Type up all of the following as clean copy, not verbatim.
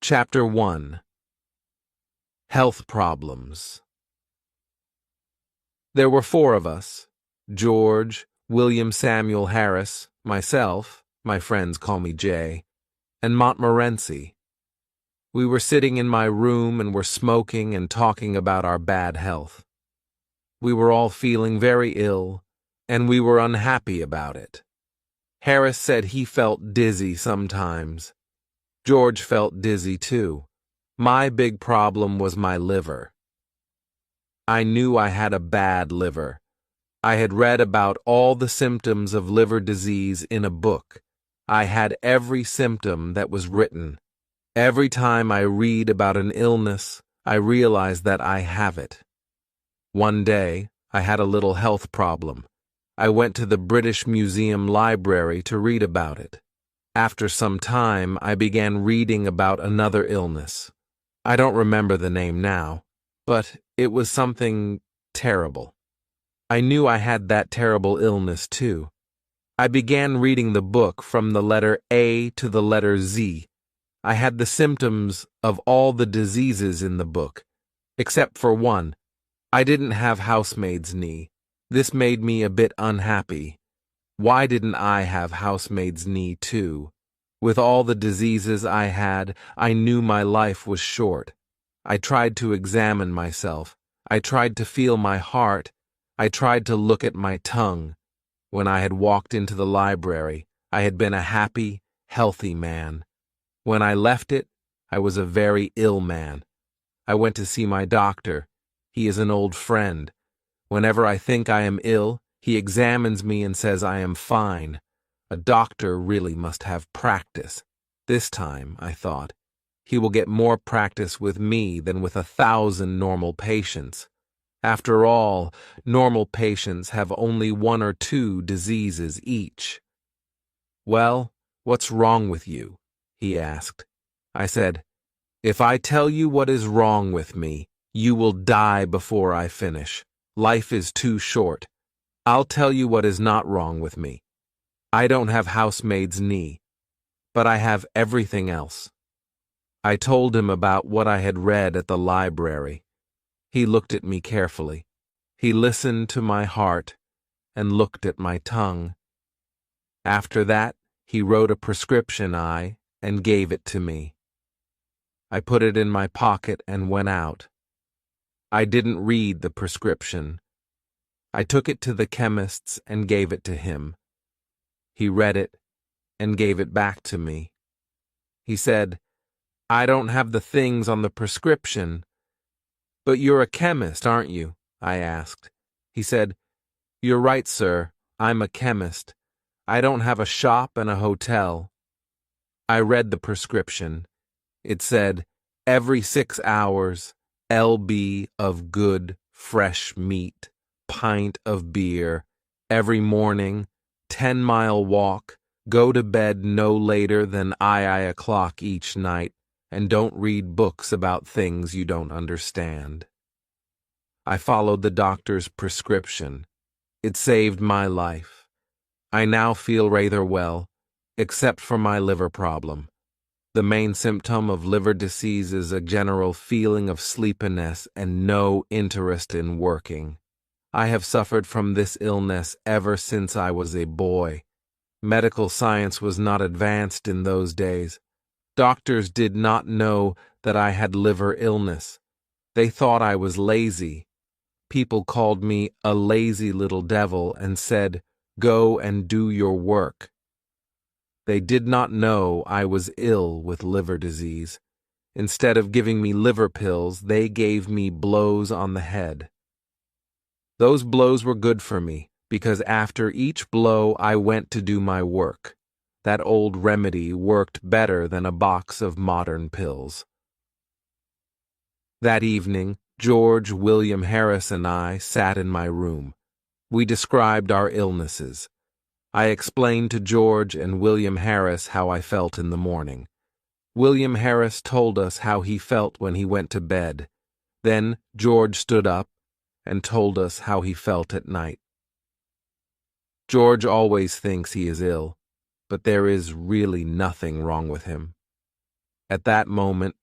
Chapter 1. Health Problems. There were four of us: George, William Samuel Harris, myself, my friends call me Jay, and Montmorency. We were sitting in my room and were smoking and talking about our bad health. We were all feeling very ill, and we were unhappy about it. Harris said he felt dizzy sometimes. George felt dizzy too. My big problem was my liver. I knew I had a bad liver. I had read about all the symptoms of liver disease in a book. I had every symptom that was written. Every time I read about an illness, I realize that I have it. One day, I had a little health problem. I went to the British Museum library to read about it. After some time, I began reading about another illness. I don't remember the name now, but it was something terrible. I knew I had that terrible illness too. I began reading the book from the letter A to the letter Z. I had the symptoms of all the diseases in the book, except for one. I didn't have housemaid's knee. This made me a bit unhappy. Why didn't I have housemaid's knee too? With all the diseases I had, I knew my life was short. I tried to examine myself. I tried to feel my heart. I tried to look at my tongue. When I had walked into the library, I had been a happy, healthy man. When I left it, I was a very ill man. I went to see my doctor. He is an old friend. Whenever I think I am ill, he examines me and says I am fine. A doctor really must have practice. This time, I thought, he will get more practice with me than with 1,000 normal patients. After all, normal patients have only 1 or 2 diseases each. "Well, what's wrong with you?" he asked. I said, "If I tell you what is wrong with me, you will die before I finish. Life is too short. I'll tell you what is not wrong with me. I don't have housemaid's knee, but I have everything else." I told him about what I had read at the library. He looked at me carefully. He listened to my heart and looked at my tongue. After that, he wrote a prescription and gave it to me. I put it in my pocket and went out. I didn't read the prescription. I took it to the chemist's and gave it to him. He read it and gave it back to me. He said, "I don't have the things on the prescription." "But you're a chemist, aren't you?" I asked. He said, "You're right, sir. I'm a chemist. I don't have a shop and a hotel." I read the prescription. It said, "Every 6 hours, lb of good, fresh meat, pint of beer, every morning, 10-mile walk, go to bed no later than I o'clock each night, and don't read books about things you don't understand." I followed the doctor's prescription. It saved my life. I now feel rather well, except for my liver problem. The main symptom of liver disease is a general feeling of sleepiness and no interest in working. I have suffered from this illness ever since I was a boy. Medical science was not advanced in those days. Doctors did not know that I had liver illness. They thought I was lazy. People called me a lazy little devil and said, "Go and do your work." They did not know I was ill with liver disease. Instead of giving me liver pills, they gave me blows on the head. Those blows were good for me, because after each blow I went to do my work. That old remedy worked better than a box of modern pills. That evening, George, William Harris, and I sat in my room. We described our illnesses. I explained to George and William Harris how I felt in the morning. William Harris told us how he felt when he went to bed. Then George stood up and told us how he felt at night. George always thinks he is ill, but there is really nothing wrong with him. At that moment,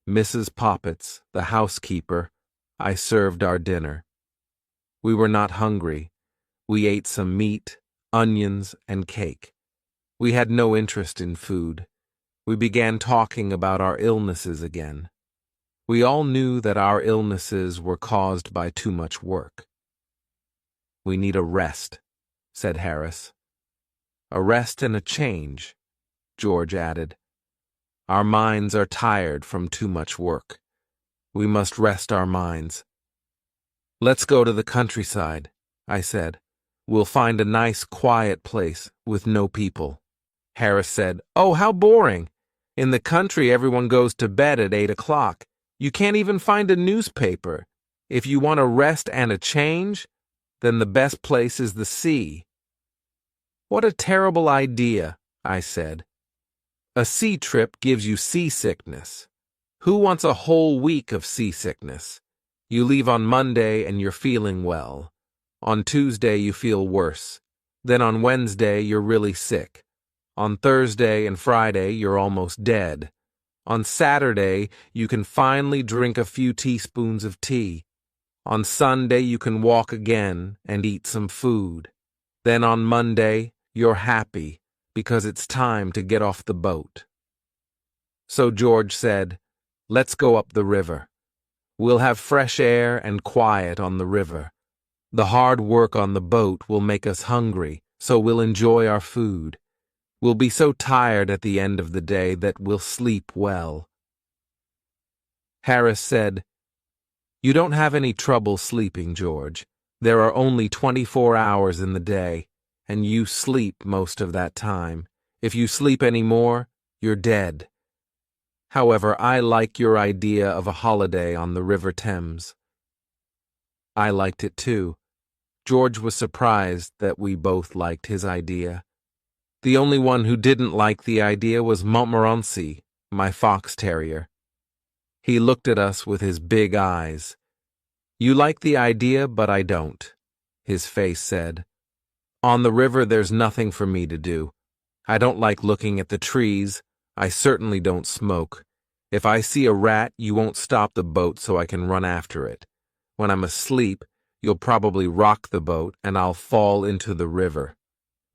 Mrs. Poppets, the housekeeper, I served our dinner. We were not hungry. We ate some meat, onions, and cake. We had no interest in food. We began talking about our illnesses again. We all knew that our illnesses were caused by too much work. "We need a rest," said Harris. "A rest and a change," George added. "Our minds are tired from too much work. We must rest our minds." "Let's go to the countryside," I said. "We'll find a nice, quiet place with no people." Harris said, "Oh, how boring! In the country, everyone goes to bed at 8 o'clock. You can't even find a newspaper. If you want a rest and a change, then the best place is the sea." "What a terrible idea," I said. "A sea trip gives you seasickness. Who wants a whole week of seasickness? You leave on Monday and you're feeling well. On Tuesday you feel worse. Then on Wednesday you're really sick. On Thursday and Friday you're almost dead. On Saturday you can finally drink a few teaspoons of tea. On Sunday you can walk again and eat some food. Then on Monday you're happy because it's time to get off the boat." So George said, "Let's go up the river. We'll have fresh air and quiet on the river. The hard work on the boat will make us hungry, so we'll enjoy our food. We'll be so tired at the end of the day that we'll sleep well." Harris said, "You don't have any trouble sleeping, George. There are only 24 hours in the day, and you sleep most of that time. If you sleep any more, you're dead. However, I like your idea of a holiday on the River Thames." I liked it too. George was surprised that we both liked his idea. The only one who didn't like the idea was Montmorency, my fox terrier. He looked at us with his big eyes. "You like the idea, but I don't," his face said. "On the river there's nothing for me to do. I don't like looking at the trees. I certainly don't smoke. If I see a rat, you won't stop the boat so I can run after it. When I'm asleep, you'll probably rock the boat and I'll fall into the river.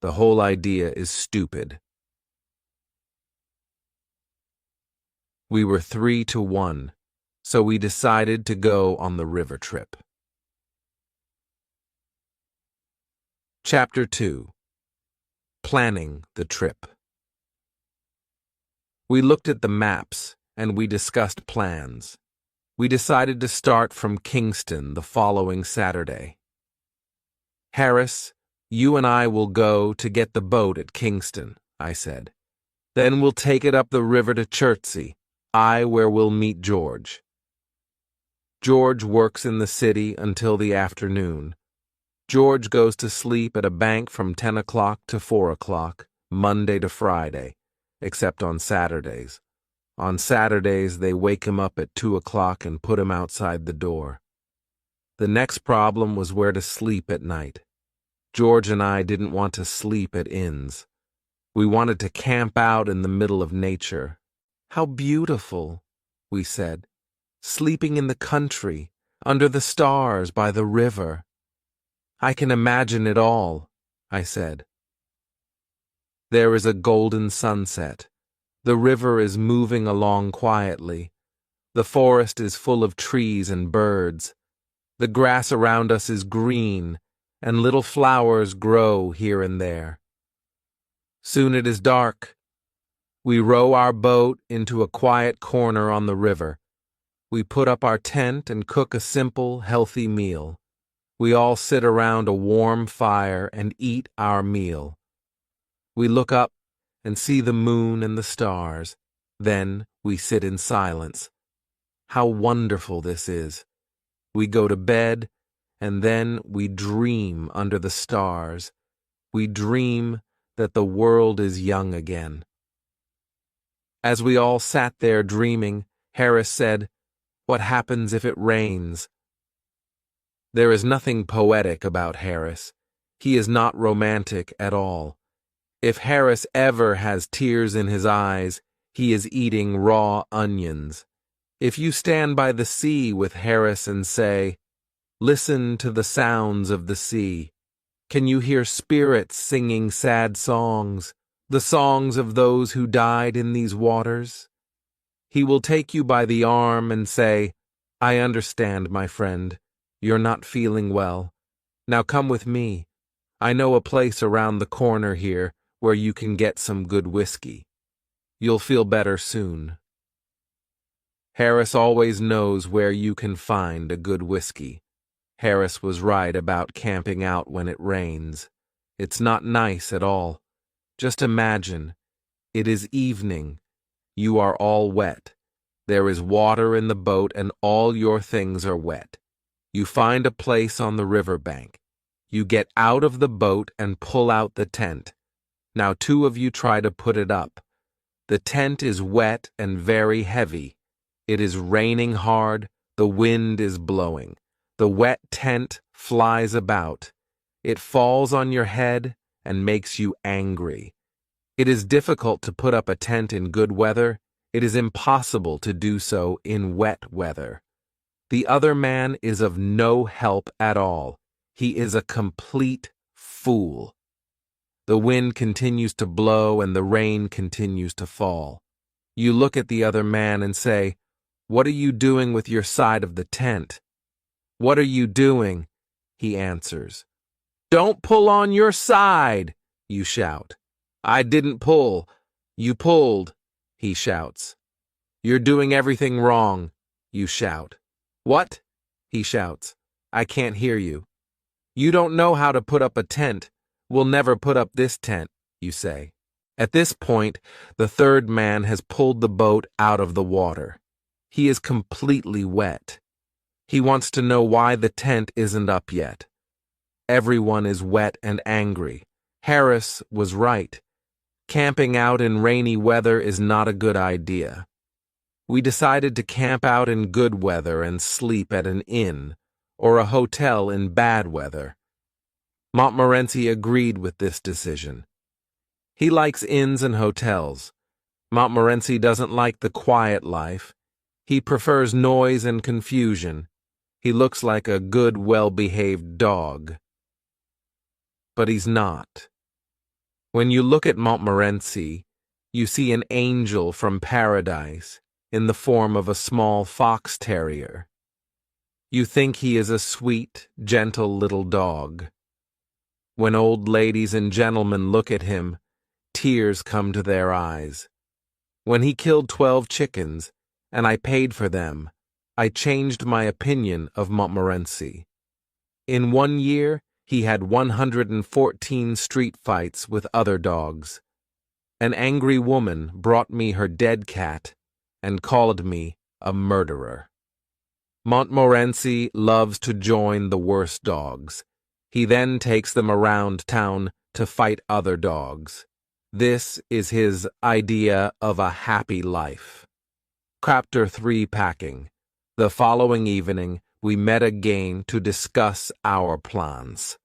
The whole idea is stupid." We were 3-1, so we decided to go on the river trip. Chapter 2. Planning the Trip. We looked at the maps and we discussed plans. We decided to start from Kingston the following Saturday. "Harris, you and I will go to get the boat at Kingston," I said. "Then we'll take it up the river to Chertsey, where we'll meet George. George works in the city until the afternoon. George goes to sleep at a bank from 10 o'clock to 4 o'clock, Monday to Friday, except on Saturdays. On Saturdays, they wake him up at 2 o'clock and put him outside the door." The next problem was where to sleep at night. George and I didn't want to sleep at inns. We wanted to camp out in the middle of nature. "How beautiful," we said. "Sleeping in the country, under the stars, by the river." "I can imagine it all," I said. There is a golden sunset. The river is moving along quietly. The forest is full of trees and birds. The grass around us is green, and little flowers grow here and there. Soon it is dark. We row our boat into a quiet corner on the river. We put up our tent and cook a simple, healthy meal. We all sit around a warm fire and eat our meal. We look up and see the moon and the stars. Then we sit in silence. How wonderful this is. We go to bed, and then we dream under the stars. We dream that the world is young again. As we all sat there dreaming, Harris said, "What happens if it rains?" There is nothing poetic about Harris. He is not romantic at all. If Harris ever has tears in his eyes, He is eating raw onions. If you stand by the sea with Harris and say, "Listen to the sounds of the sea," can you hear spirits singing sad songs, the songs of those who died in these waters? He will take you by the arm and say, "I understand, my friend. You're not feeling well. Now come with me. I know a place around the corner here where you can get some good whiskey. You'll feel better soon." Harris always knows where you can find a good whiskey. Harris was right about camping out when it rains. It's not nice at all. Just imagine, it is evening. You are all wet. There is water in the boat and all your things are wet. You find a place on the riverbank. You get out of the boat and pull out the tent. Now 2 of you try to put it up. The tent is wet and very heavy. It is raining hard. The wind is blowing. The wet tent flies about. It falls on your head and makes you angry. It is difficult to put up a tent in good weather. It is impossible to do so in wet weather. The other man is of no help at all. He is a complete fool. The wind continues to blow and the rain continues to fall. You look at the other man and say, "What are you doing with your side of the tent?" "What are you doing?" he answers. "Don't pull on your side," you shout. "I didn't pull. You pulled," he shouts. "You're doing everything wrong," you shout. "What?" he shouts. "I can't hear you." "You don't know how to put up a tent. We'll never put up this tent," you say. At this point, the third man has pulled the boat out of the water. He is completely wet. He wants to know why the tent isn't up yet. Everyone is wet and angry. Harris was right. Camping out in rainy weather is not a good idea. We decided to camp out in good weather and sleep at an inn or a hotel in bad weather. Montmorency agreed with this decision. He likes inns and hotels. Montmorency doesn't like the quiet life. He prefers noise and confusion. He looks like a good, well-behaved dog. But he's not. When you look at Montmorency, you see an angel from paradise in the form of a small fox terrier. You think he is a sweet, gentle little dog. When old ladies and gentlemen look at him, tears come to their eyes. When he killed 12 chickens, and I paid for them, I changed my opinion of Montmorency. In 1 year, he had 114 street fights with other dogs. An angry woman brought me her dead cat and called me a murderer. Montmorency loves to join the worst dogs. He then takes them around town to fight other dogs. This is his idea of a happy life. Chapter 3 Packing. The following evening, we met again to discuss our plans.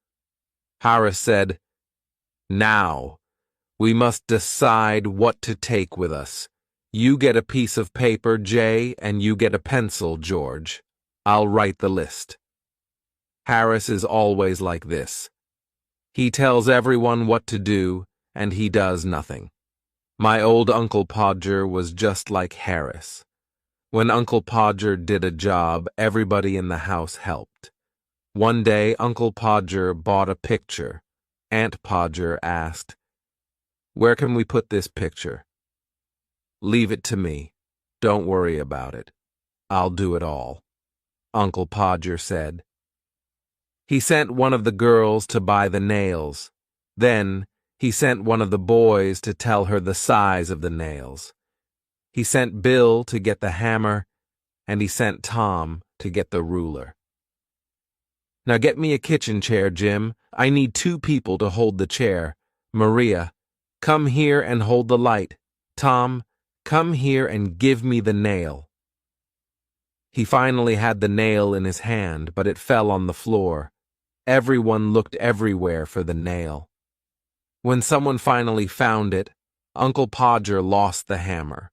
Harris said, "Now, we must decide what to take with us. You get a piece of paper, Jay, and you get a pencil, George. I'll write the list." Harris is always like this. He tells everyone what to do, and he does nothing. My old Uncle Podger was just like Harris. When Uncle Podger did a job, everybody in the house helped. One day, Uncle Podger bought a picture. Aunt Podger asked, "Where can we put this picture?" "Leave it to me. Don't worry about it. I'll do it all," Uncle Podger said. He sent one of the girls to buy the nails. Then, he sent one of the boys to tell her the size of the nails. He sent Bill to get the hammer, and he sent Tom to get the ruler. "Now get me a kitchen chair, Jim. I need 2 people to hold the chair. Maria, come here and hold the light. Tom, come here and give me the nail." He finally had the nail in his hand, but it fell on the floor. Everyone looked everywhere for the nail. When someone finally found it, Uncle Podger lost the hammer.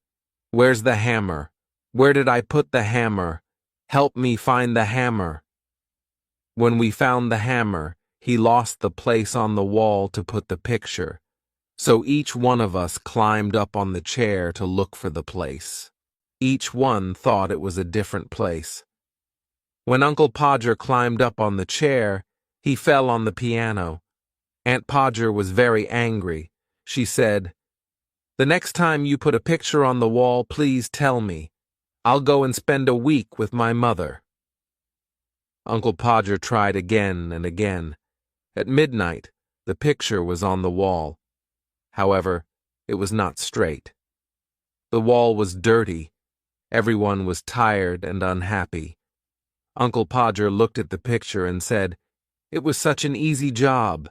Where's the hammer? Where did I put the hammer? Help me find the hammer. When we found the hammer, he lost the place on the wall to put the picture, so each one of us climbed up on the chair to look for the place. Each one thought it was a different place. When Uncle Podger climbed up on the chair, he fell on the piano. Aunt Podger was very angry. She said, "The next time you put a picture on the wall, please tell me. I'll go and spend a week with my mother." Uncle Podger tried again and again. At midnight, the picture was on the wall. However, it was not straight. The wall was dirty. Everyone was tired and unhappy. Uncle Podger looked at the picture and said, "It was such an easy job."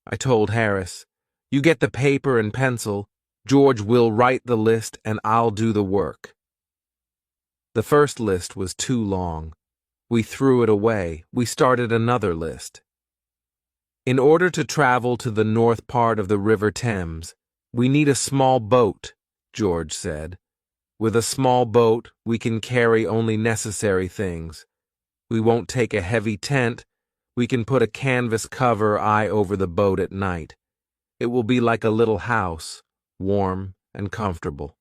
I told Harris, "You get the paper and pencil. George will write the list and I'll do the work." The first list was too long. We threw it away. We started another list. In order to travel to the north part of the River Thames, we need a small boat, George said. With a small boat, we can carry only necessary things. We won't take a heavy tent. We can put a canvas cover over the boat at night. It will be like a little house, warm and comfortable.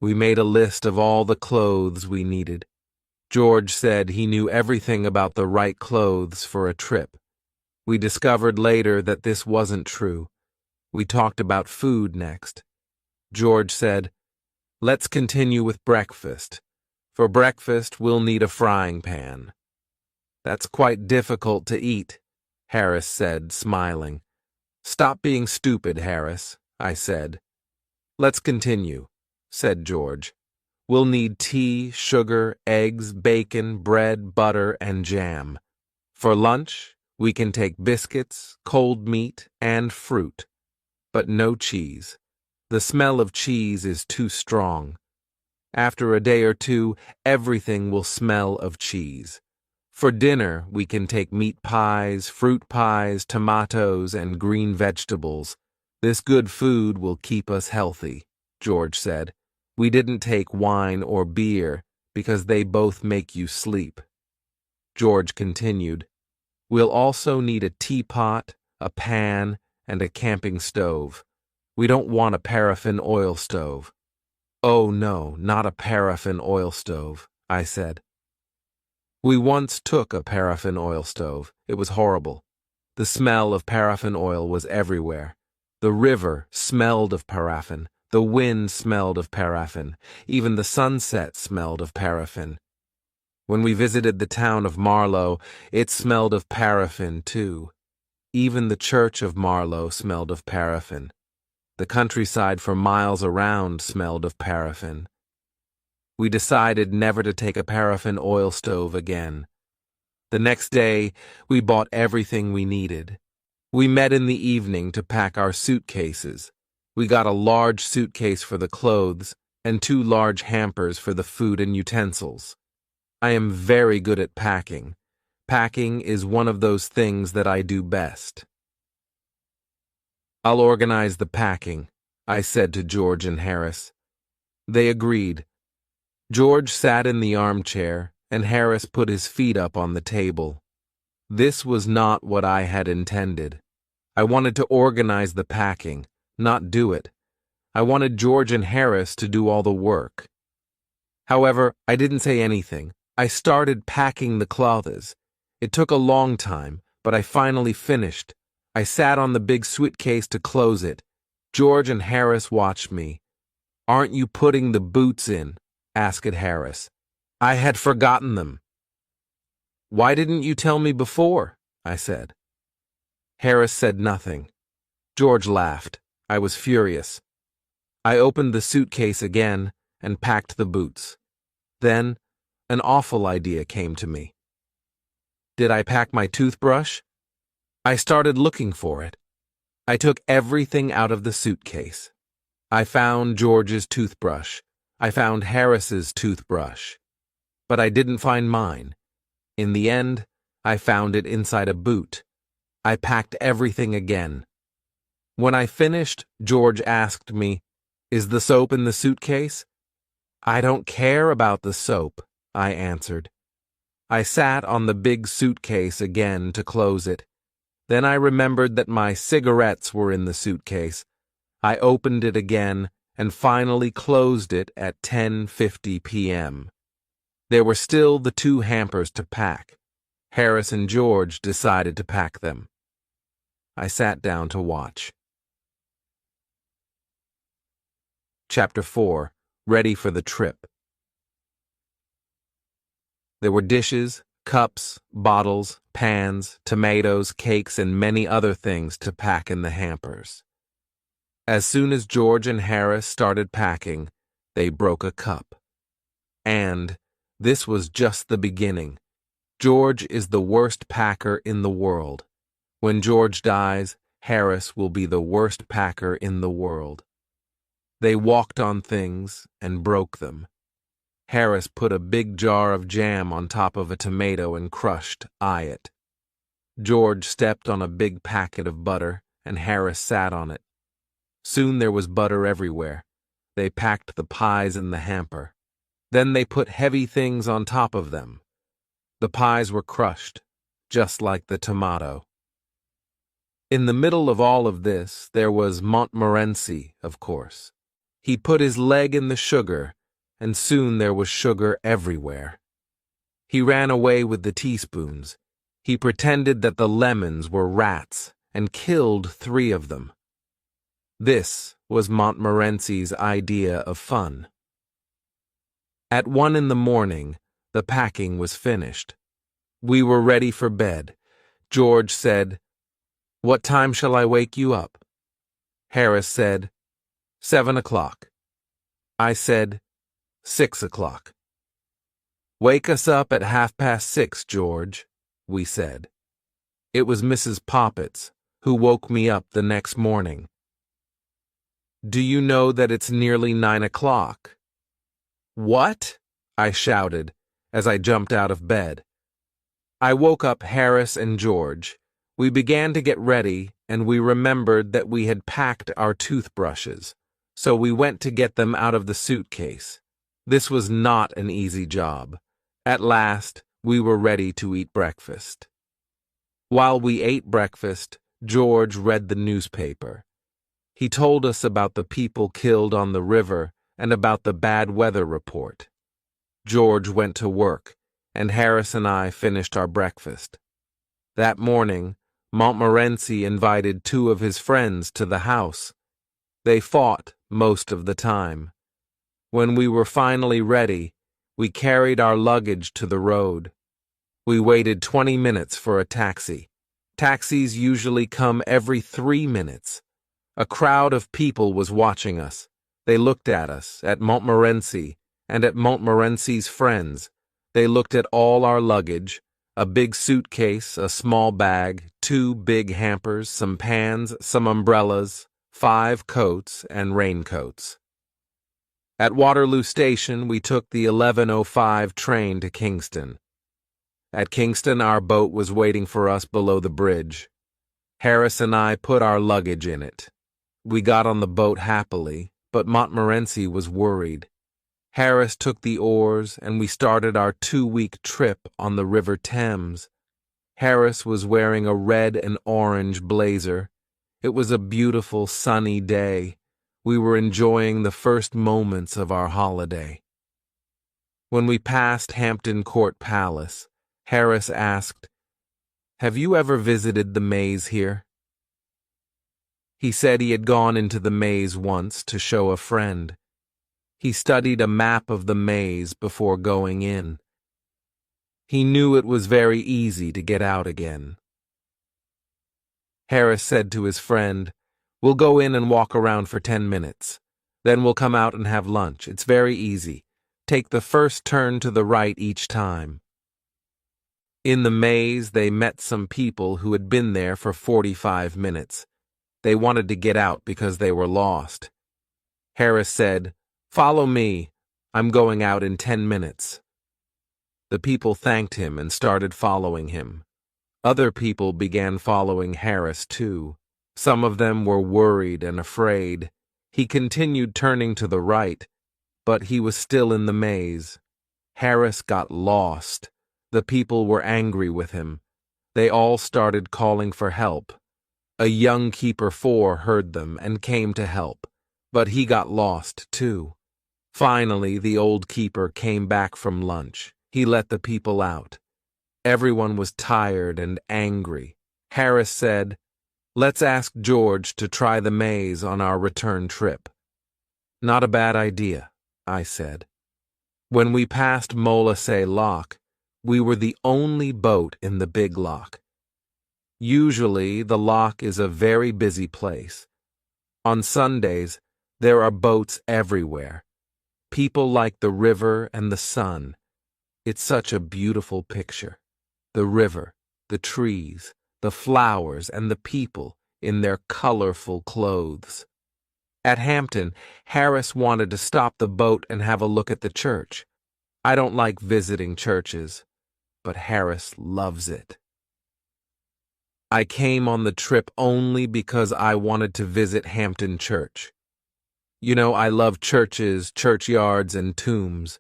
We made a list of all the clothes we needed. George said he knew everything about the right clothes for a trip. We discovered later that this wasn't true. We talked about food next. George said, "Let's continue with breakfast. For breakfast, we'll need a frying pan." "That's quite difficult to eat," Harris said, smiling. "Stop being stupid, Harris," I said. "Let's continue," said George. "We'll need tea, sugar, eggs, bacon, bread, butter, and jam. For lunch, we can take biscuits, cold meat, and fruit. But no cheese. The smell of cheese is too strong. After a day or two, everything will smell of cheese. For dinner, we can take meat pies, fruit pies, tomatoes, and green vegetables. This good food will keep us healthy," George said. "We didn't take wine or beer because they both make you sleep." George continued, "We'll also need a teapot, a pan, and a camping stove. We don't want a paraffin oil stove." "Oh no, not a paraffin oil stove," I said. We once took a paraffin oil stove. It was horrible. The smell of paraffin oil was everywhere. The river smelled of paraffin. The wind smelled of paraffin. Even the sunset smelled of paraffin. When we visited the town of Marlow, it smelled of paraffin too. Even the church of Marlow smelled of paraffin. The countryside for miles around smelled of paraffin. We decided never to take a paraffin oil stove again. The next day, we bought everything we needed. We met in the evening to pack our suitcases. We got a large suitcase for the clothes and 2 large hampers for the food and utensils. I am very good at packing. Packing is one of those things that I do best. "I'll organize the packing," I said to George and Harris. They agreed. George sat in the armchair, and Harris put his feet up on the table. This was not what I had intended. I wanted to organize the packing, not do it. I wanted George and Harris to do all the work. However, I didn't say anything. I started packing the clothes. It took a long time, but I finally finished. I sat on the big suitcase to close it. George and Harris watched me. "Aren't you putting the boots in?" asked Harris. "I had forgotten them." "Why didn't you tell me before?" I said. Harris said nothing. George laughed. I was furious. I opened the suitcase again and packed the boots. Then, an awful idea came to me. Did I pack my toothbrush? I started looking for it. I took everything out of the suitcase. I found George's toothbrush. I found Harris's toothbrush. But I didn't find mine. In the end, I found it inside a boot. I packed everything again. When I finished, George asked me, Is the soap in the suitcase? I don't care about the soap, I answered. I sat on the big suitcase again to close it. Then I remembered that my cigarettes were in the suitcase. I opened it again and finally closed it at 10:50 p.m. There were still the 2 hampers to pack. Harris and George decided to pack them. I sat down to watch. Chapter 4. Ready for the trip. There were dishes, cups, bottles, pans, tomatoes, cakes, and many other things to pack in the hampers. As soon as George and Harris started packing, they broke a cup. And this was just the beginning. George is the worst packer in the world. When George dies, Harris will be the worst packer in the world. They walked on things and broke them. Harris put a big jar of jam on top of a tomato and crushed it. George stepped on a big packet of butter, and Harris sat on it. Soon there was butter everywhere. They packed the pies in the hamper. Then they put heavy things on top of them. The pies were crushed, just like the tomato. In the middle of all of this, there was Montmorency, of course. He put his leg in the sugar, and soon there was sugar everywhere. He ran away with the teaspoons. He pretended that the lemons were rats and killed 3 of them. This was Montmorency's idea of fun. At 1 in the morning, the packing was finished. We were ready for bed. George said, "What time shall I wake you up?" Harris said, 7 o'clock. I said, 6 o'clock. "Wake us up at 6:30, George," we said. It was Mrs. Poppets who woke me up the next morning. "Do you know that it's nearly 9 o'clock?" "What?" I shouted as I jumped out of bed. I woke up Harris and George. We began to get ready, and we remembered that we had packed our toothbrushes, so we went to get them out of the suitcase. This was not an easy job. At last, we were ready to eat breakfast. While we ate breakfast, George read the newspaper. He told us about the people killed on the river and about the bad weather report. George went to work, and Harris and I finished our breakfast. That morning, Montmorency invited 2 of his friends to the house. They fought most of the time. When we were finally ready, we carried our luggage to the road. We waited 20 minutes for a taxi. Taxis usually come every 3 minutes. A crowd of people was watching us. They looked at us, at Montmorency, and at Montmorency's friends. They looked at all our luggage, a big suitcase, a small bag, 2 big hampers, some pans, some umbrellas, 5 coats and raincoats. At Waterloo Station, we took the 11:05 train to Kingston. At Kingston, our boat was waiting for us below the bridge. Harris and I put our luggage in it. We got on the boat happily, but Montmorency was worried. Harris took the oars, and we started our 2-week trip on the River Thames. Harris was wearing a red and orange blazer. It was a beautiful, sunny day. We were enjoying the first moments of our holiday. When we passed Hampton Court Palace, Harris asked, "Have you ever visited the maze here?" He said he had gone into the maze once to show a friend. He studied a map of the maze before going in. He knew it was very easy to get out again. Harris said to his friend, "We'll go in and walk around for 10 minutes. Then we'll come out and have lunch. It's very easy. Take the first turn to the right each time." In the maze, they met some people who had been there for 45 minutes. They wanted to get out because they were lost. Harris said, "Follow me. I'm going out in 10 minutes." The people thanked him and started following him. Other people began following Harris too. Some of them were worried and afraid. He continued turning to the right, but he was still in the maze. Harris got lost. The people were angry with him. They all started calling for help. A young keeper 4 heard them and came to help, but he got lost too. Finally, the old keeper came back from lunch. He let the people out. Everyone was tired and angry. Harris said, "Let's ask George to try the maze on our return trip." "Not a bad idea," I said. When we passed Molasay Lock, we were the only boat in the big lock. Usually, the lock is a very busy place. On Sundays, there are boats everywhere. People like the river and the sun. It's such a beautiful picture. The river, the trees, the flowers, and the people in their colorful clothes. At Hampton, Harris wanted to stop the boat and have a look at the church. I don't like visiting churches, but Harris loves it. I came on the trip only because I wanted to visit Hampton Church. You know, I love churches, churchyards, and tombs.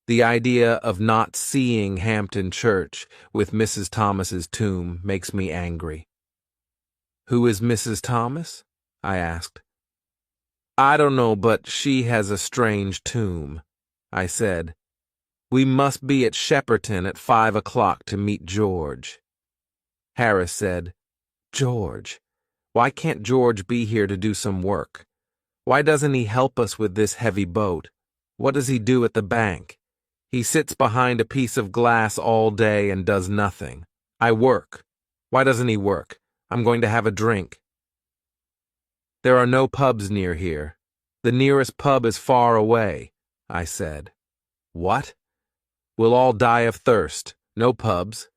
The idea of not seeing Hampton Church with Mrs. Thomas's tomb makes me angry. "Who is Mrs. Thomas?" I asked. "I don't know, but she has a strange tomb," I said. "We must be at Shepperton at 5 o'clock to meet George." Harris said, "George? Why can't George be here to do some work? Why doesn't he help us with this heavy boat? What does he do at the bank? He sits behind a piece of glass all day and does nothing. I work. Why doesn't he work? I'm going to have a drink." "There are no pubs near here. The nearest pub is far away," I said. "What? We'll all die of thirst. No pubs."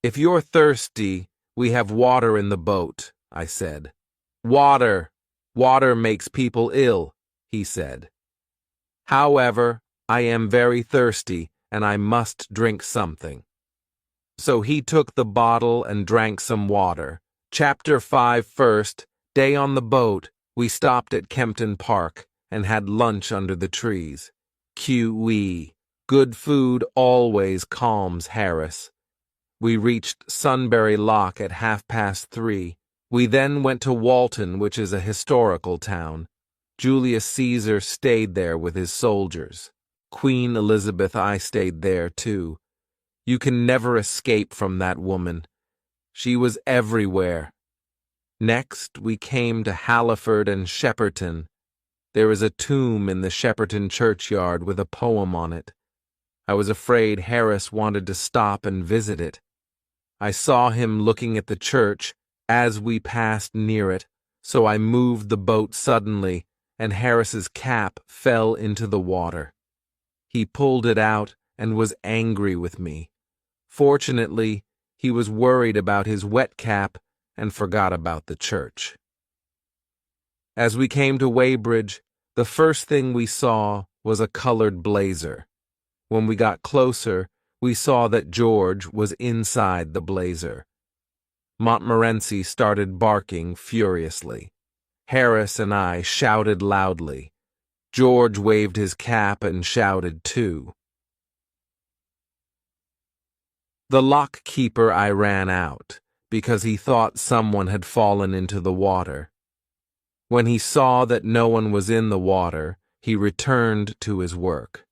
"If you're thirsty, we have water in the boat," I said. "Water! Water makes people ill," he said. "However, I am very thirsty, and I must drink something." So he took the bottle and drank some water. Chapter 5 First day on the boat, we stopped at Kempton Park and had lunch under the trees. QE. Good food always calms Harris. We reached Sunbury Lock at 3:30. We then went to Walton, which is a historical town. Julius Caesar stayed there with his soldiers. Queen Elizabeth I stayed there too. You can never escape from that woman. She was everywhere. Next, we came to Halliford and Shepperton. There is a tomb in the Shepperton churchyard with a poem on it. I was afraid Harris wanted to stop and visit it. I saw him looking at the church as we passed near it, so I moved the boat suddenly, and Harris's cap fell into the water. He pulled it out and was angry with me. Fortunately, he was worried about his wet cap and forgot about the church. As we came to Weybridge, the first thing we saw was a colored blazer. When we got closer, we saw that George was inside the blazer. Montmorency started barking furiously. Harris and I shouted loudly. George waved his cap and shouted too. The lock keeper I ran out, because he thought someone had fallen into the water. When he saw that no one was in the water, he returned to his work.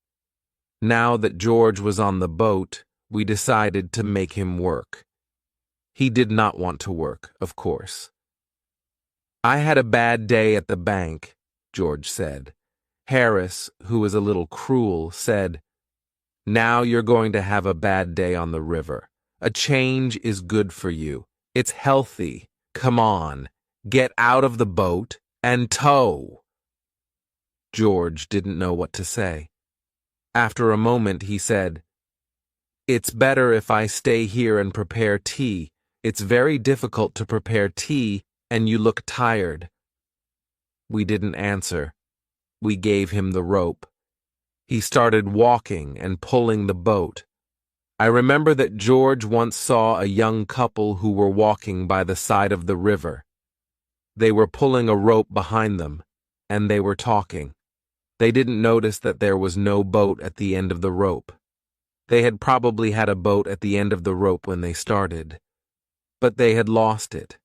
Now that George was on the boat, we decided to make him work. He did not want to work, of course. "I had a bad day at the bank," George said. Harris, who was a little cruel, said, "Now you're going to have a bad day on the river. A change is good for you. It's healthy. Come on, get out of the boat and tow." George didn't know what to say. After a moment, he said, "It's better if I stay here and prepare tea. It's very difficult to prepare tea, and you look tired." We didn't answer. We gave him the rope. He started walking and pulling the boat. I remember that George once saw a young couple who were walking by the side of the river. They were pulling a rope behind them, and they were talking. They didn't notice that there was no boat at the end of the rope. They had probably had a boat at the end of the rope when they started, but they had lost it.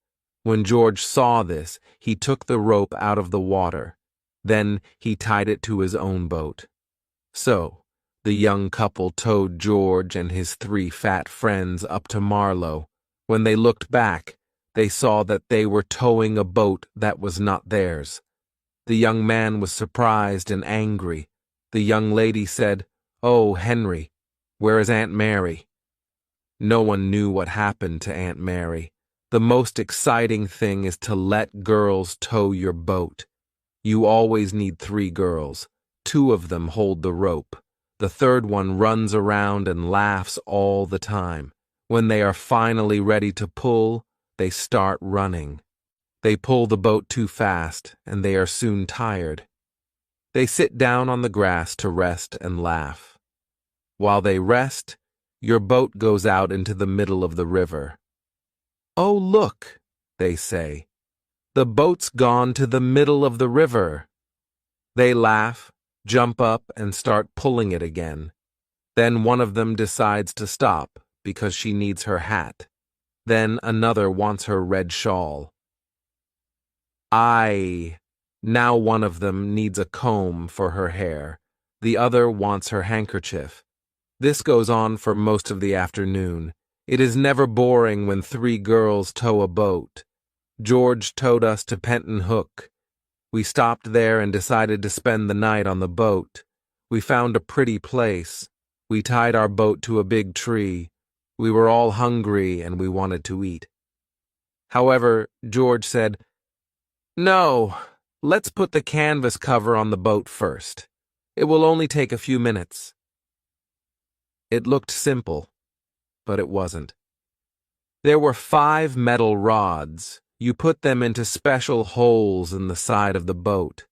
When George saw this, he took the rope out of the water. Then he tied it to his own boat. So, the young couple towed George and his 3 fat friends up to Marlow. When they looked back, they saw that they were towing a boat that was not theirs. The young man was surprised and angry. The young lady said, "Oh, Henry, where is Aunt Mary?" No one knew what happened to Aunt Mary. The most exciting thing is to let girls tow your boat. You always need 3 girls. 2 of them hold the rope. The third one runs around and laughs all the time. When they are finally ready to pull, they start running. They pull the boat too fast, and they are soon tired. They sit down on the grass to rest and laugh. While they rest, your boat goes out into the middle of the river. "Oh, look," they say. "The boat's gone to the middle of the river." They laugh, jump up, and start pulling it again. Then one of them decides to stop because she needs her hat. Then another wants her red shawl. Now one of them needs a comb for her hair. The other wants her handkerchief. This goes on for most of the afternoon. It is never boring when 3 girls tow a boat. George towed us to Penton Hook. We stopped there and decided to spend the night on the boat. We found a pretty place. We tied our boat to a big tree. We were all hungry and we wanted to eat. However, George said, "No, let's put the canvas cover on the boat first. It will only take a few minutes." It looked simple, but it wasn't. There were 5 metal rods. You put them into special holes in the side of the boat.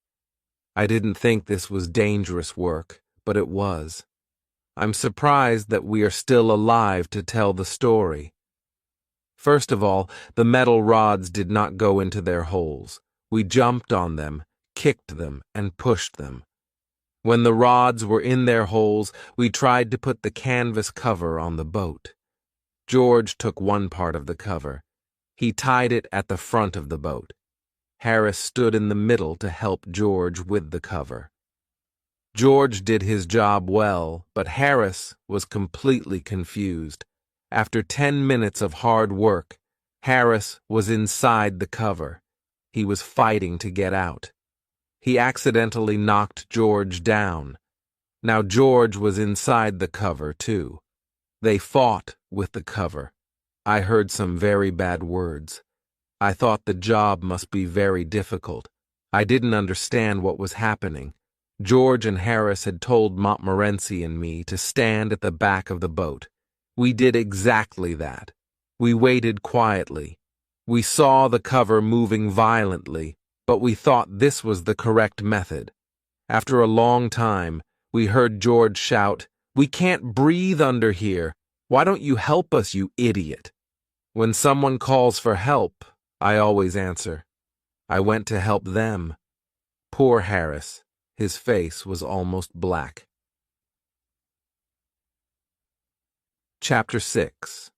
I didn't think this was dangerous work, but it was. I'm surprised that we are still alive to tell the story. First of all, the metal rods did not go into their holes. We jumped on them, kicked them, and pushed them. When the rods were in their holes, we tried to put the canvas cover on the boat. George took one part of the cover. He tied it at the front of the boat. Harris stood in the middle to help George with the cover. George did his job well, but Harris was completely confused. After 10 minutes of hard work, Harris was inside the cover. He was fighting to get out. He accidentally knocked George down. Now George was inside the cover, too. They fought with the cover. I heard some very bad words. I thought the job must be very difficult. I didn't understand what was happening. George and Harris had told Montmorency and me to stand at the back of the boat. We did exactly that. We waited quietly. We saw the cover moving violently, but we thought this was the correct method. After a long time, we heard George shout, "We can't breathe under here. Why don't you help us, you idiot?" When someone calls for help, I always answer. I went to help them. Poor Harris. His face was almost black. Chapter 6.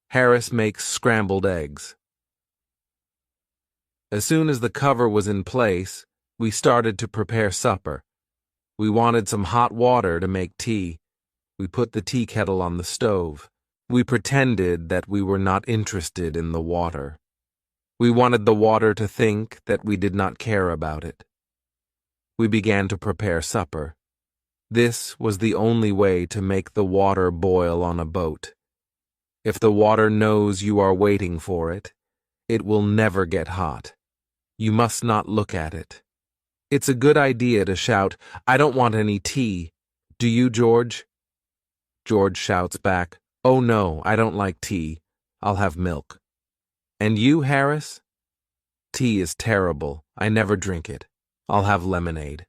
Harris makes scrambled eggs. As soon as the cover was in place, we started to prepare supper. We wanted some hot water to make tea. We put the tea kettle on the stove. We pretended that we were not interested in the water. We wanted the water to think that we did not care about it. We began to prepare supper. This was the only way to make the water boil on a boat. If the water knows you are waiting for it, it will never get hot. You must not look at it. It's a good idea to shout, "I don't want any tea. Do you, George?" George shouts back, "Oh no, I don't like tea. I'll have milk." "And you, Harris?" "Tea is terrible. I never drink it. I'll have lemonade."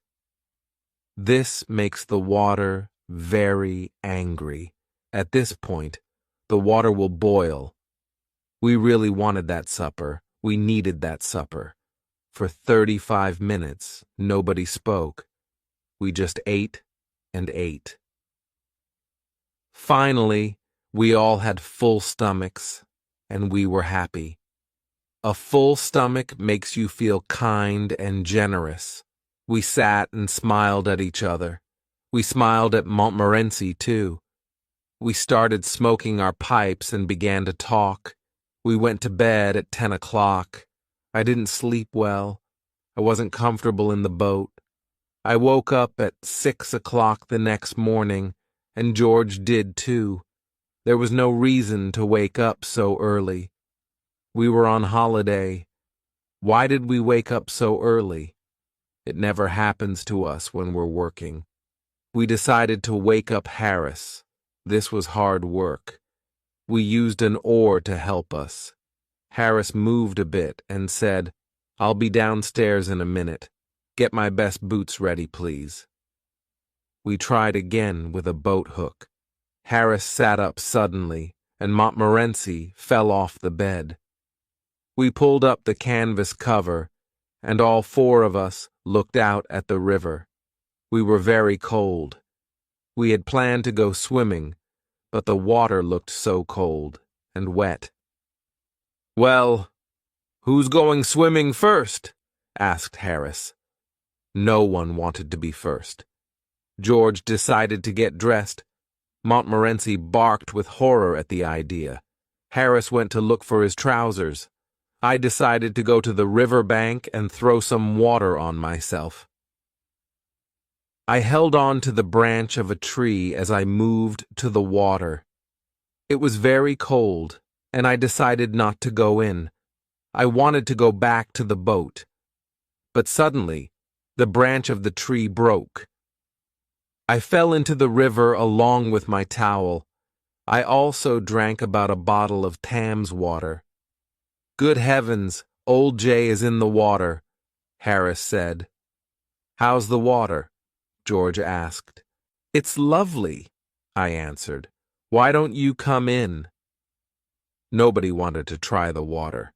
This makes the water very angry. At this point, the water will boil. We really wanted that supper. We needed that supper. For 35 minutes, nobody spoke. We just ate and ate. Finally, we all had full stomachs, and we were happy. A full stomach makes you feel kind and generous. We sat and smiled at each other. We smiled at Montmorency, too. We started smoking our pipes and began to talk. We went to bed at 10 o'clock. I didn't sleep well. I wasn't comfortable in the boat. I woke up at 6 o'clock the next morning, and George did too. There was no reason to wake up so early. We were on holiday. Why did we wake up so early? It never happens to us when we're working. We decided to wake up Harris. This was hard work. We used an oar to help us. Harris moved a bit and said, "I'll be downstairs in a minute. Get my best boots ready, please." We tried again with a boat hook. Harris sat up suddenly, and Montmorency fell off the bed. We pulled up the canvas cover, and all four of us looked out at the river. We were very cold. We had planned to go swimming, but the water looked so cold and wet. "Well, who's going swimming first?" asked Harris. No one wanted to be first. George decided to get dressed. Montmorency barked with horror at the idea. Harris went to look for his trousers. I decided to go to the river bank and throw some water on myself. I held on to the branch of a tree as I moved to the water. It was very cold, and I decided not to go in. I wanted to go back to the boat. But suddenly, the branch of the tree broke. I fell into the river along with my towel. I also drank about a bottle of Thames water. "Good heavens, old Jay is in the water," Harris said. "How's the water?" George asked. "It's lovely," I answered. "Why don't you come in?" Nobody wanted to try the water.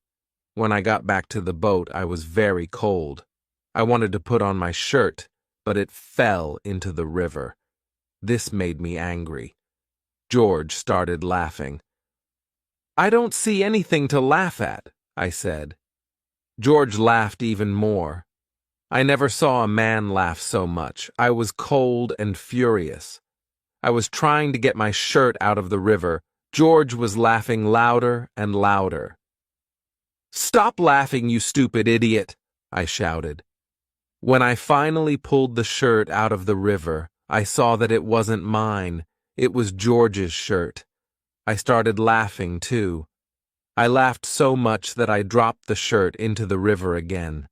When I got back to the boat, I was very cold. I wanted to put on my shirt, but it fell into the river. This made me angry. George started laughing. "I don't see anything to laugh at," I said. George laughed even more. I never saw a man laugh so much. I was cold and furious. I was trying to get my shirt out of the river. George was laughing louder and louder. "Stop laughing, you stupid idiot," I shouted. When I finally pulled the shirt out of the river, I saw that it wasn't mine. It was George's shirt. I started laughing, too. I laughed so much that I dropped the shirt into the river again.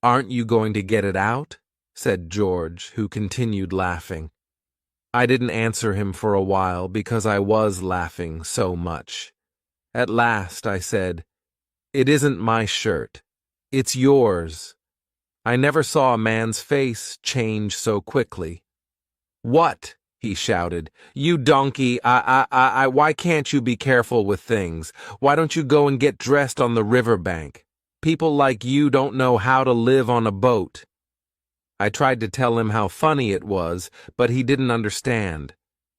"Aren't you going to get it out?" said George, who continued laughing. I didn't answer him for a while because I was laughing so much. At last I said, "It isn't my shirt. It's yours." I never saw a man's face change so quickly. "What?" he shouted. "You donkey, why can't you be careful with things? Why don't you go and get dressed on the river bank? People like you don't know how to live on a boat." I tried to tell him how funny it was, but he didn't understand.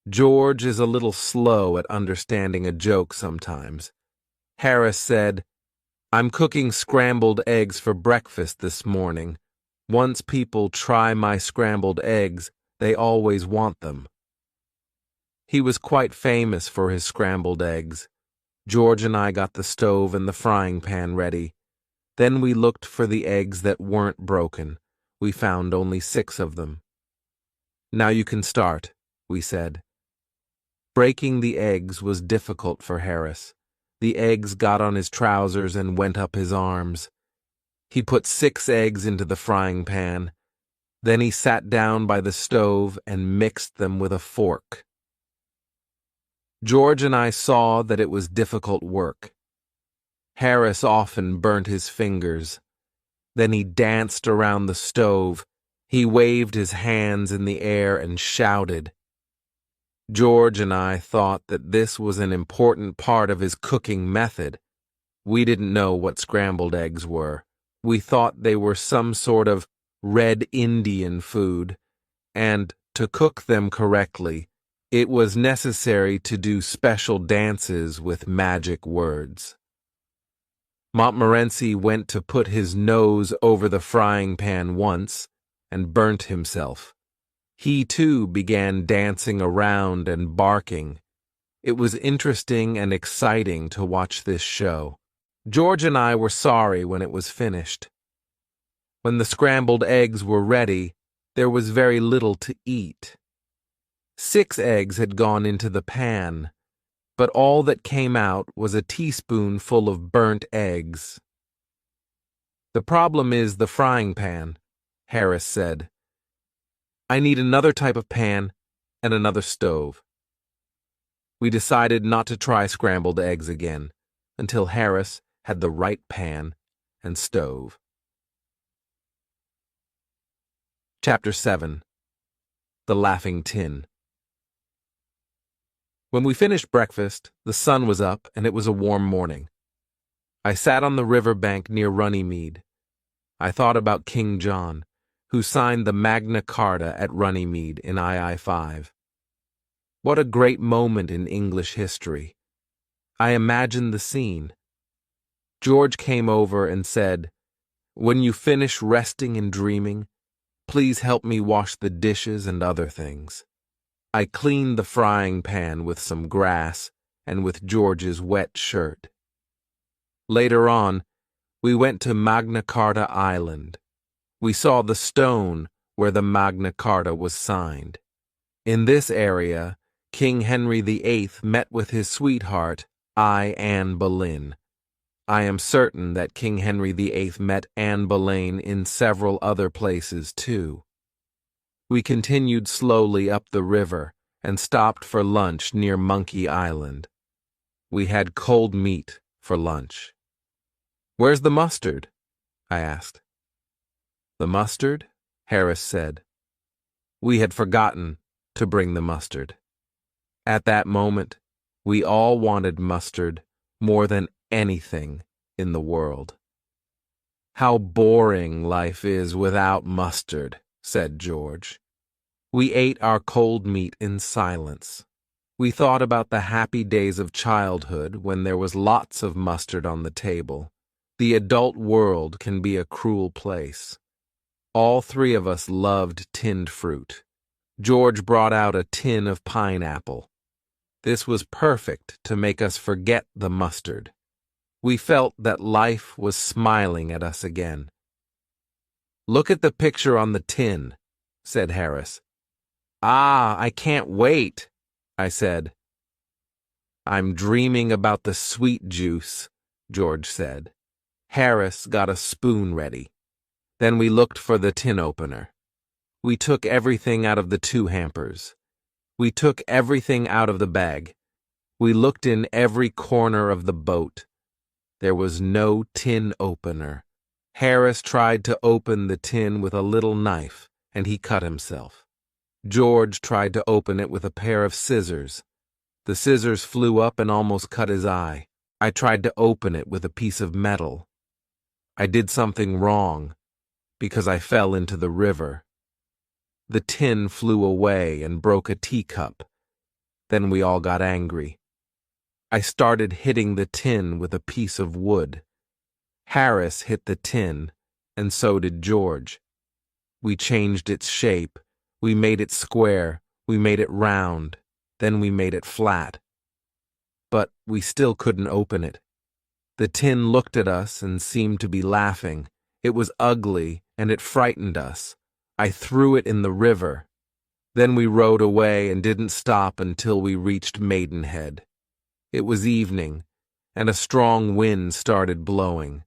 George is a little slow at understanding a joke sometimes. Harris said, "I'm cooking scrambled eggs for breakfast this morning. Once people try my scrambled eggs, they always want them." He was quite famous for his scrambled eggs. George and I got the stove and the frying pan ready. Then we looked for the eggs that weren't broken. We found only 6 of them. "Now you can start," we said. Breaking the eggs was difficult for Harris. The eggs got on his trousers and went up his arms. He put 6 eggs into the frying pan. Then he sat down by the stove and mixed them with a fork. George and I saw that it was difficult work. Harris often burnt his fingers. Then he danced around the stove. He waved his hands in the air and shouted. George and I thought that this was an important part of his cooking method. We didn't know what scrambled eggs were. We thought they were some sort of red Indian food, and to cook them correctly, it was necessary to do special dances with magic words. Montmorency went to put his nose over the frying pan once and burnt himself. He too began dancing around and barking. It was interesting and exciting to watch this show. George and I were sorry when it was finished. When the scrambled eggs were ready, there was very little to eat. 6 eggs had gone into the pan, but all that came out was a teaspoonful of burnt eggs. "The problem is the frying pan," Harris said. "I need another type of pan and another stove." We decided not to try scrambled eggs again until Harris had the right pan and stove. Chapter 7. The Laughing Tin. When we finished breakfast, the sun was up and it was a warm morning. I sat on the river bank near Runnymede. I thought about King John, who signed the Magna Carta at Runnymede in II-5. What a great moment in English history. I imagined the scene. George came over and said, "When you finish resting and dreaming, please help me wash the dishes and other things." I cleaned the frying pan with some grass and with George's wet shirt. Later on, we went to Magna Carta Island. We saw the stone where the Magna Carta was signed. In this area, King Henry VIII met with his sweetheart, Anne Boleyn. I am certain that King Henry VIII met Anne Boleyn in several other places too. We continued slowly up the river and stopped for lunch near Monkey Island. We had cold meat for lunch. "Where's the mustard?" I asked. "The mustard?" Harris said. We had forgotten to bring the mustard. At that moment, we all wanted mustard more than anything in the world. "How boring life is without mustard," said George. We ate our cold meat in silence. We thought about the happy days of childhood when there was lots of mustard on the table. The adult world can be a cruel place. All 3 of us loved tinned fruit. George brought out a tin of pineapple. This was perfect to make us forget the mustard. We felt that life was smiling at us again. "Look at the picture on the tin," said Harris. "Ah, I can't wait," I said. "I'm dreaming about the sweet juice," George said. Harris got a spoon ready. Then we looked for the tin opener. We took everything out of the 2 hampers. We took everything out of the bag. We looked in every corner of the boat. There was no tin opener. Harris tried to open the tin with a little knife, and he cut himself. George tried to open it with a pair of scissors. The scissors flew up and almost cut his eye. I tried to open it with a piece of metal. I did something wrong, because I fell into the river. The tin flew away and broke a teacup. Then we all got angry. I started hitting the tin with a piece of wood. Harris hit the tin, and so did George. We changed its shape. We made it square. We made it round. Then we made it flat. But we still couldn't open it. The tin looked at us and seemed to be laughing. It was ugly, and it frightened us. I threw it in the river. Then we rowed away and didn't stop until we reached Maidenhead. It was evening, and a strong wind started blowing.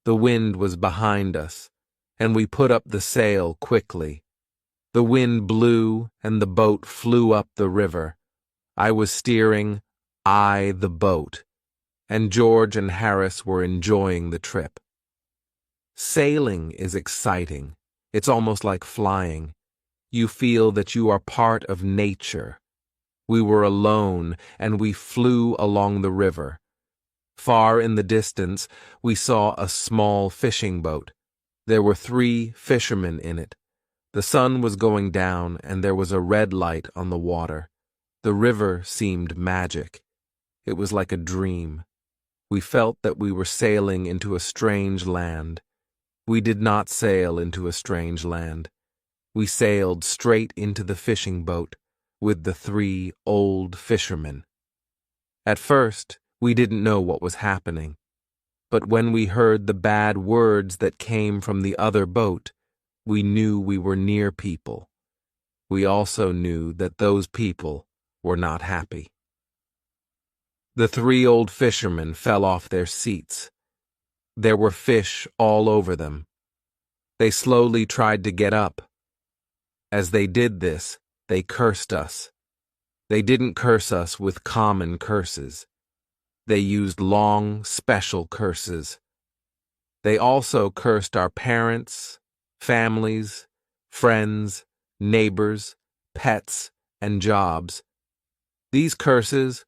The wind was behind us, and we put up the sail quickly. The wind blew, and the boat flew up the river. I was steering, the boat, and George and Harris were enjoying the trip. Sailing is exciting. It's almost like flying. You feel that you are part of nature. We were alone, and we flew along the river. Far in the distance, we saw a small fishing boat. There were 3 fishermen in it. The sun was going down, and there was a red light on the water. The river seemed magic. It was like a dream. We felt that we were sailing into a strange land. We did not sail into a strange land. We sailed straight into the fishing boat with the 3 old fishermen. At first, we didn't know what was happening. But when we heard the bad words that came from the other boat, we knew we were near people. We also knew that those people were not happy. The 3 old fishermen fell off their seats. There were fish all over them. They slowly tried to get up. As they did this, they cursed us. They didn't curse us with common curses. They used long, special curses. They also cursed our parents, families, friends, neighbors, pets, and jobs. These curses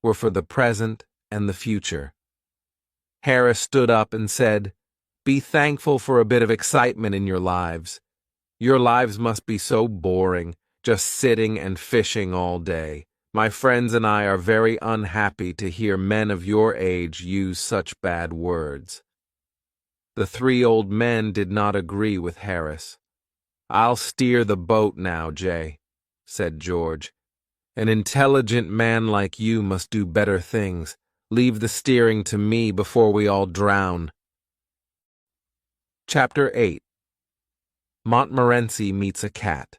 were for the present and the future. Harris stood up and said, "Be thankful for a bit of excitement in your lives. Your lives must be so boring, just sitting and fishing all day. My friends and I are very unhappy to hear men of your age use such bad words." The 3 old men did not agree with Harris. "I'll steer the boat now, Jay," said George. "An intelligent man like you must do better things. Leave the steering to me before we all drown." Chapter 8. Montmorency Meets a Cat.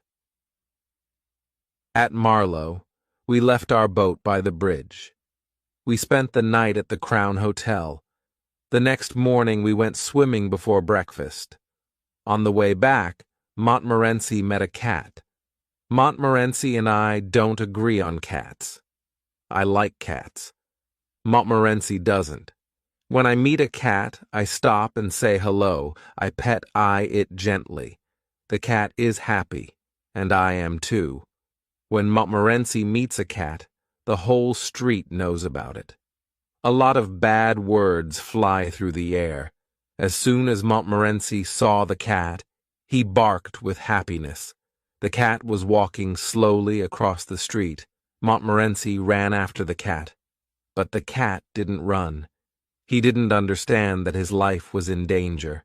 At Marlow, we left our boat by the bridge. We spent the night at the Crown Hotel. The next morning we went swimming before breakfast. On the way back, Montmorency met a cat. Montmorency and I don't agree on cats. I like cats. Montmorency doesn't. When I meet a cat, I stop and say hello. I pet it gently. The cat is happy, and I am too. When Montmorency meets a cat, the whole street knows about it. A lot of bad words fly through the air. As soon as Montmorency saw the cat, he barked with happiness. The cat was walking slowly across the street. Montmorency ran after the cat. But the cat didn't run. He didn't understand that his life was in danger.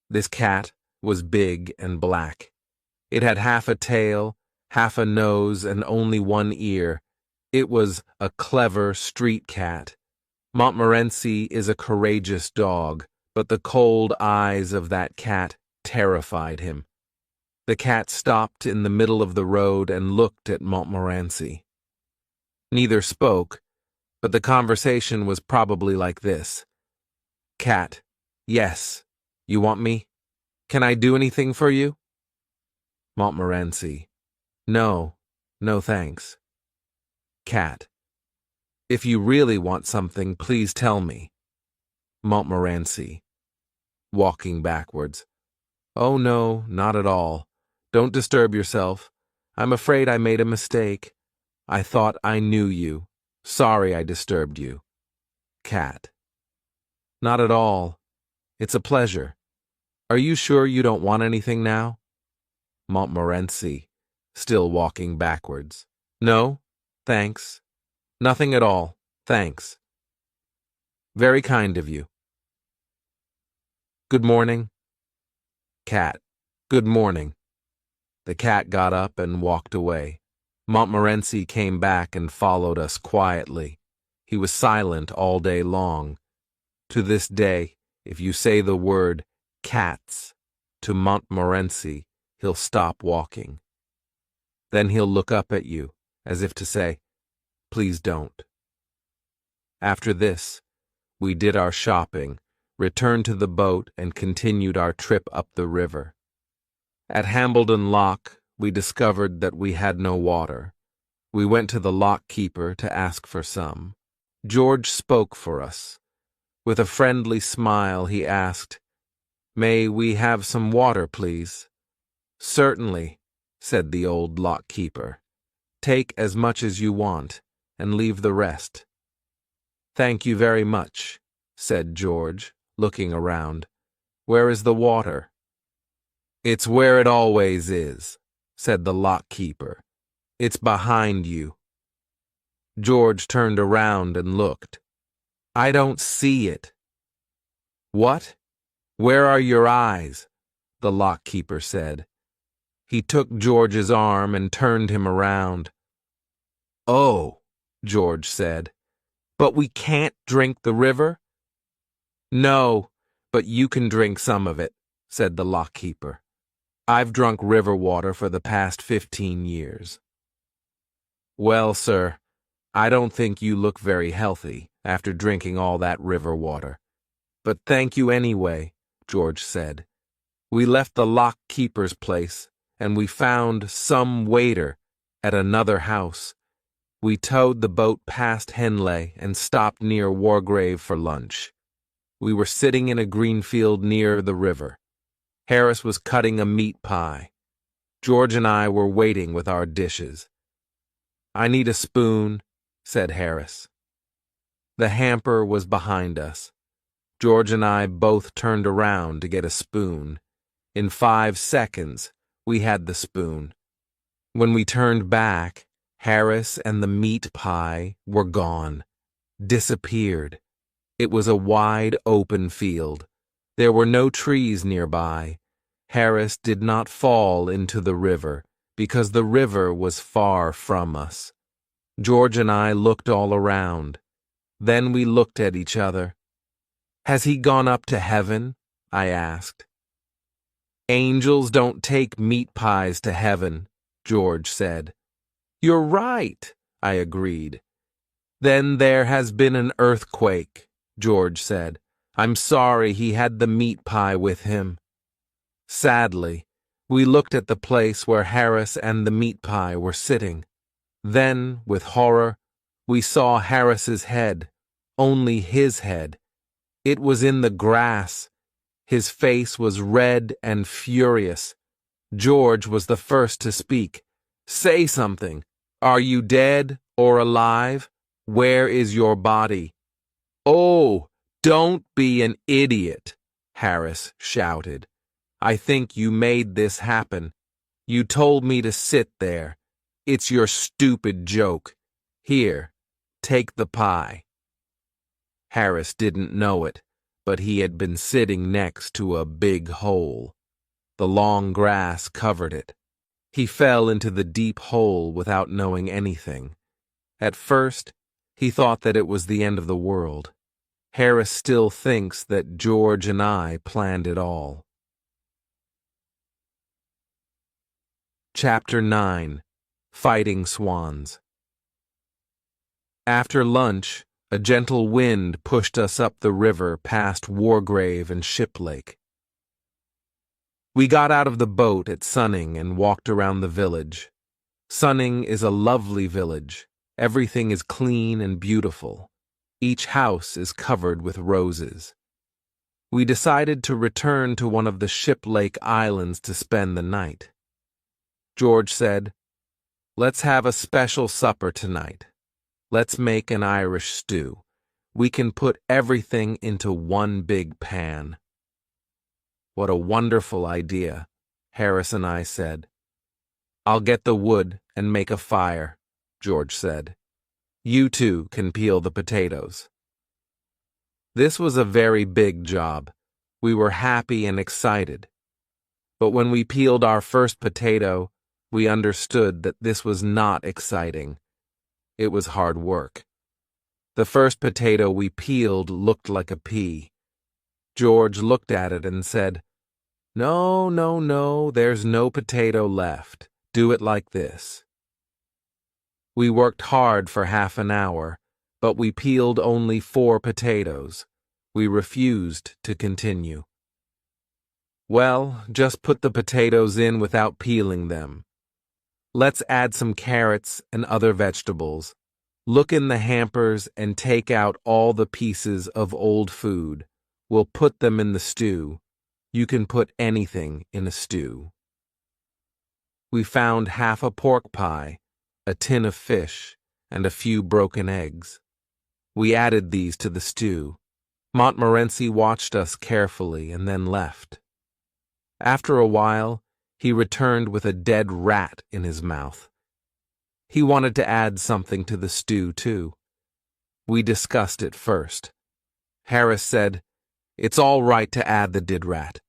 This cat was big and black. It had half a tail, half a nose, and only 1 ear. It was a clever street cat. Montmorency is a courageous dog, but the cold eyes of that cat terrified him. The cat stopped in the middle of the road and looked at Montmorency. Neither spoke, but the conversation was probably like this. "Cat, yes, you want me? Can I do anything for you?" Montmorency, No, thanks." Cat, "If you really want something, please tell me." Montmorency, walking backwards, "Oh no, not at all. Don't disturb yourself. I'm afraid I made a mistake. I thought I knew you. Sorry I disturbed you." Cat, "Not at all. It's a pleasure. Are you sure you don't want anything now?" Montmorency, still walking backwards, "No, thanks. Nothing at all, thanks." "Very kind of you." "Good morning." Cat, "Good morning." The cat got up and walked away. Montmorency came back and followed us quietly. He was silent all day long. To this day, if you say the word cats to Montmorency, he'll stop walking. Then he'll look up at you, as if to say, "Please don't." After this, we did our shopping, returned to the boat, and continued our trip up the river. At Hambledon Lock, we discovered that we had no water. We went to the lock keeper to ask for some. George spoke for us. With a friendly smile, he asked, "May we have some water, please?" "Certainly," said the old lock keeper. "Take as much as you want, and leave the rest." Thank you very much, said George, looking around. Where is the water? It's where it always is, said the lock-keeper. It's behind you. George turned around and looked. I don't see it. What? Where are your eyes? The lock-keeper said. He took George's arm and turned him around. Oh, George said. But we can't drink the river? No, but you can drink some of it, said the lock-keeper. I've drunk river water for the past 15 years. Well, sir, I don't think you look very healthy after drinking all that river water. But thank you anyway, George said. We left the lock-keeper's place, and we found some waiter at another house. We towed the boat past Henley and stopped near Wargrave for lunch. We were sitting in a green field near the river. Harris was cutting a meat pie. George and I were waiting with our dishes. I need a spoon, said Harris. The hamper was behind us. George and I both turned around to get a spoon. In 5 seconds, we had the spoon. When we turned back, Harris and the meat pie were gone, disappeared. It was a wide open field. There were no trees nearby. Harris did not fall into the river because the river was far from us. George and I looked all around. Then we looked at each other. Has he gone up to heaven? I asked. Angels don't take meat pies to heaven, George said. You're right, I agreed. Then there has been an earthquake, George said. I'm sorry he had the meat pie with him. Sadly, we looked at the place where Harris and the meat pie were sitting. Then, with horror, we saw Harris's head, only his head. It was in the grass. His face was red and furious. George was the first to speak. Say something. Are you dead or alive? Where is your body? Oh, don't be an idiot, Harris shouted. I think you made this happen. You told me to sit there. It's your stupid joke. Here, take the pie. Harris didn't know it, but he had been sitting next to a big hole. The long grass covered it. He fell into the deep hole without knowing anything. At first, he thought that it was the end of the world. Harris still thinks that George and I planned it all. Chapter 9. Fighting Swans. After lunch, a gentle wind pushed us up the river past Wargrave and Shiplake. We got out of the boat at Sunning and walked around the village. Sunning is a lovely village. Everything is clean and beautiful. Each house is covered with roses. We decided to return to one of the Shiplake Islands to spend the night. George said, Let's have a special supper tonight. Let's make an Irish stew. We can put everything into one big pan. What a wonderful idea, Harris and I said. I'll get the wood and make a fire, George said. You two can peel the potatoes. This was a very big job. We were happy and excited. But when we peeled our first potato, we understood that this was not exciting. It was hard work. The first potato we peeled looked like a pea. George looked at it and said, No, no, no, there's no potato left. Do it like this. We worked hard for half an hour, but we peeled only 4 potatoes. We refused to continue. Well, just put the potatoes in without peeling them. Let's add some carrots and other vegetables. Look in the hampers and take out all the pieces of old food. We'll put them in the stew. You can put anything in a stew. We found half a pork pie, a tin of fish, and a few broken eggs. We added these to the stew. Montmorency watched us carefully and then left. After a while, he returned with a dead rat in his mouth. He wanted to add something to the stew, too. We discussed it first. Harris said, "It's all right to add the dead rat.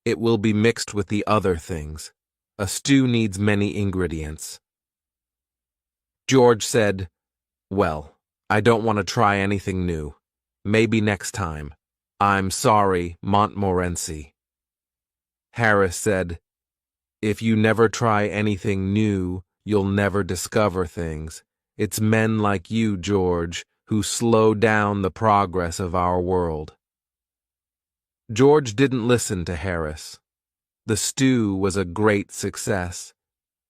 It will be mixed with the other things. A stew needs many ingredients." George said, "Well, I don't want to try anything new. Maybe next time. I'm sorry, Montmorency." Harris said, "If you never try anything new, you'll never discover things. It's men like you, George, who slow down the progress of our world." George didn't listen to Harris. The stew was a great success.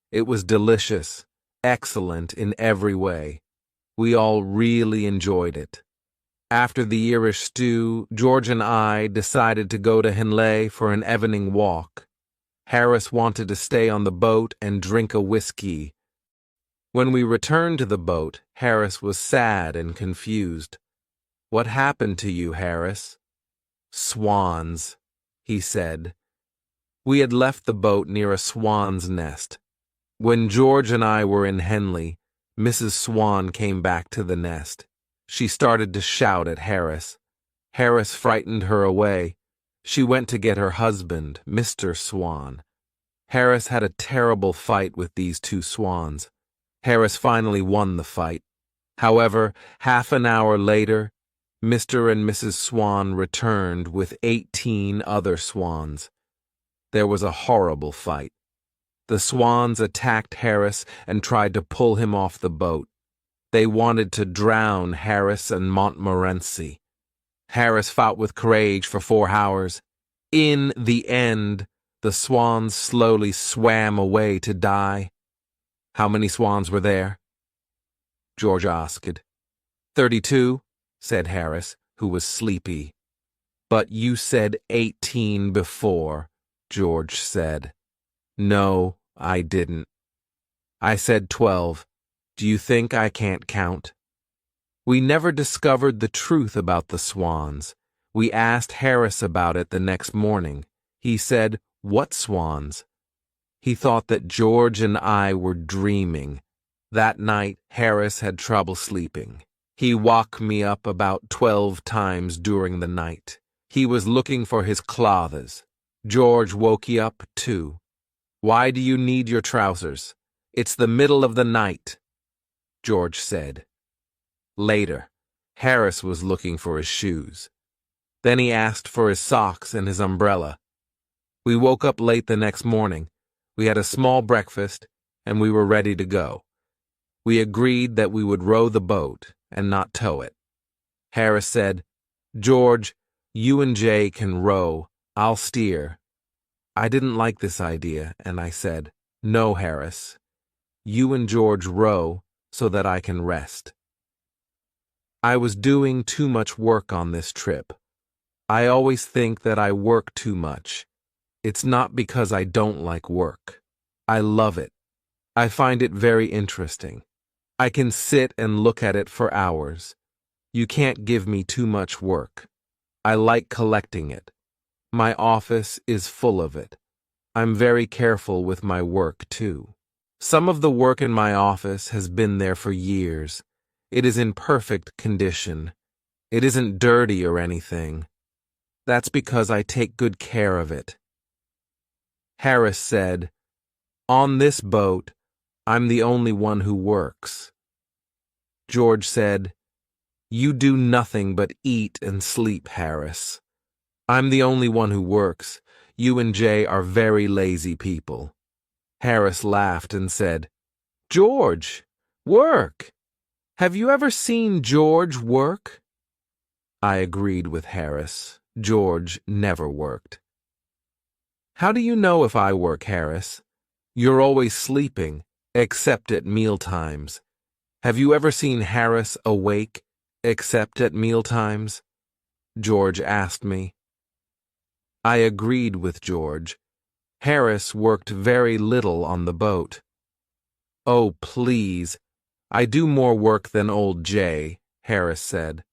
It was delicious, excellent in every way. We all really enjoyed it. After the Irish stew, George and I decided to go to Henley for an evening walk. Harris wanted to stay on the boat and drink a whiskey. When we returned to the boat, Harris was sad and confused. "What happened to you, Harris?" "Swans," he said. We had left the boat near a swan's nest. When George and I were in Henley, Mrs. Swan came back to the nest. She started to shout at Harris. Harris frightened her away. She went to get her husband, Mr. Swan. Harris had a terrible fight with these two swans. Harris finally won the fight. However, half an hour later, Mr. and Mrs. Swan returned with 18 other swans. There was a horrible fight. The swans attacked Harris and tried to pull him off the boat. They wanted to drown Harris and Montmorency. Harris fought with courage for 4 hours. In the end, the swans slowly swam away to die. "How many swans were there?" George asked. 32, said Harris, who was sleepy. "But you said 18 before," George said. "No, I didn't. I said 12. Do you think I can't count?" We never discovered the truth about the swans. We asked Harris about it the next morning. He said, "What swans?" He thought that George and I were dreaming. That night, Harris had trouble sleeping. He woke me up about 12 times during the night. He was looking for his clothes. George woke you up, too. "Why do you need your trousers? It's the middle of the night," George said. Later, Harris was looking for his shoes. Then he asked for his socks and his umbrella. We woke up late the next morning. We had a small breakfast, and we were ready to go. We agreed that we would row the boat and not tow it. Harris said, "George, you and Jay can row. I'll steer." I didn't like this idea, and I said, "No, Harris. You and George row so that I can rest." I was doing too much work on this trip. I always think that I work too much. It's not because I don't like work. I love it. I find it very interesting. I can sit and look at it for hours. You can't give me too much work. I like collecting it. My office is full of it. I'm very careful with my work, too. Some of the work in my office has been there for years. It is in perfect condition. It isn't dirty or anything. That's because I take good care of it. Harris said, "On this boat, I'm the only one who works." George said, "You do nothing but eat and sleep, Harris. I'm the only one who works. You and Jay are very lazy people." Harris laughed and said, "George, work! Have you ever seen George work?" I agreed with Harris. George never worked. "How do you know if I work, Harris? You're always sleeping, except at mealtimes. Have you ever seen Harris awake, except at mealtimes?" George asked me. I agreed with George. Harris worked very little on the boat. "Oh, please. I do more work than old Jay," Harris said.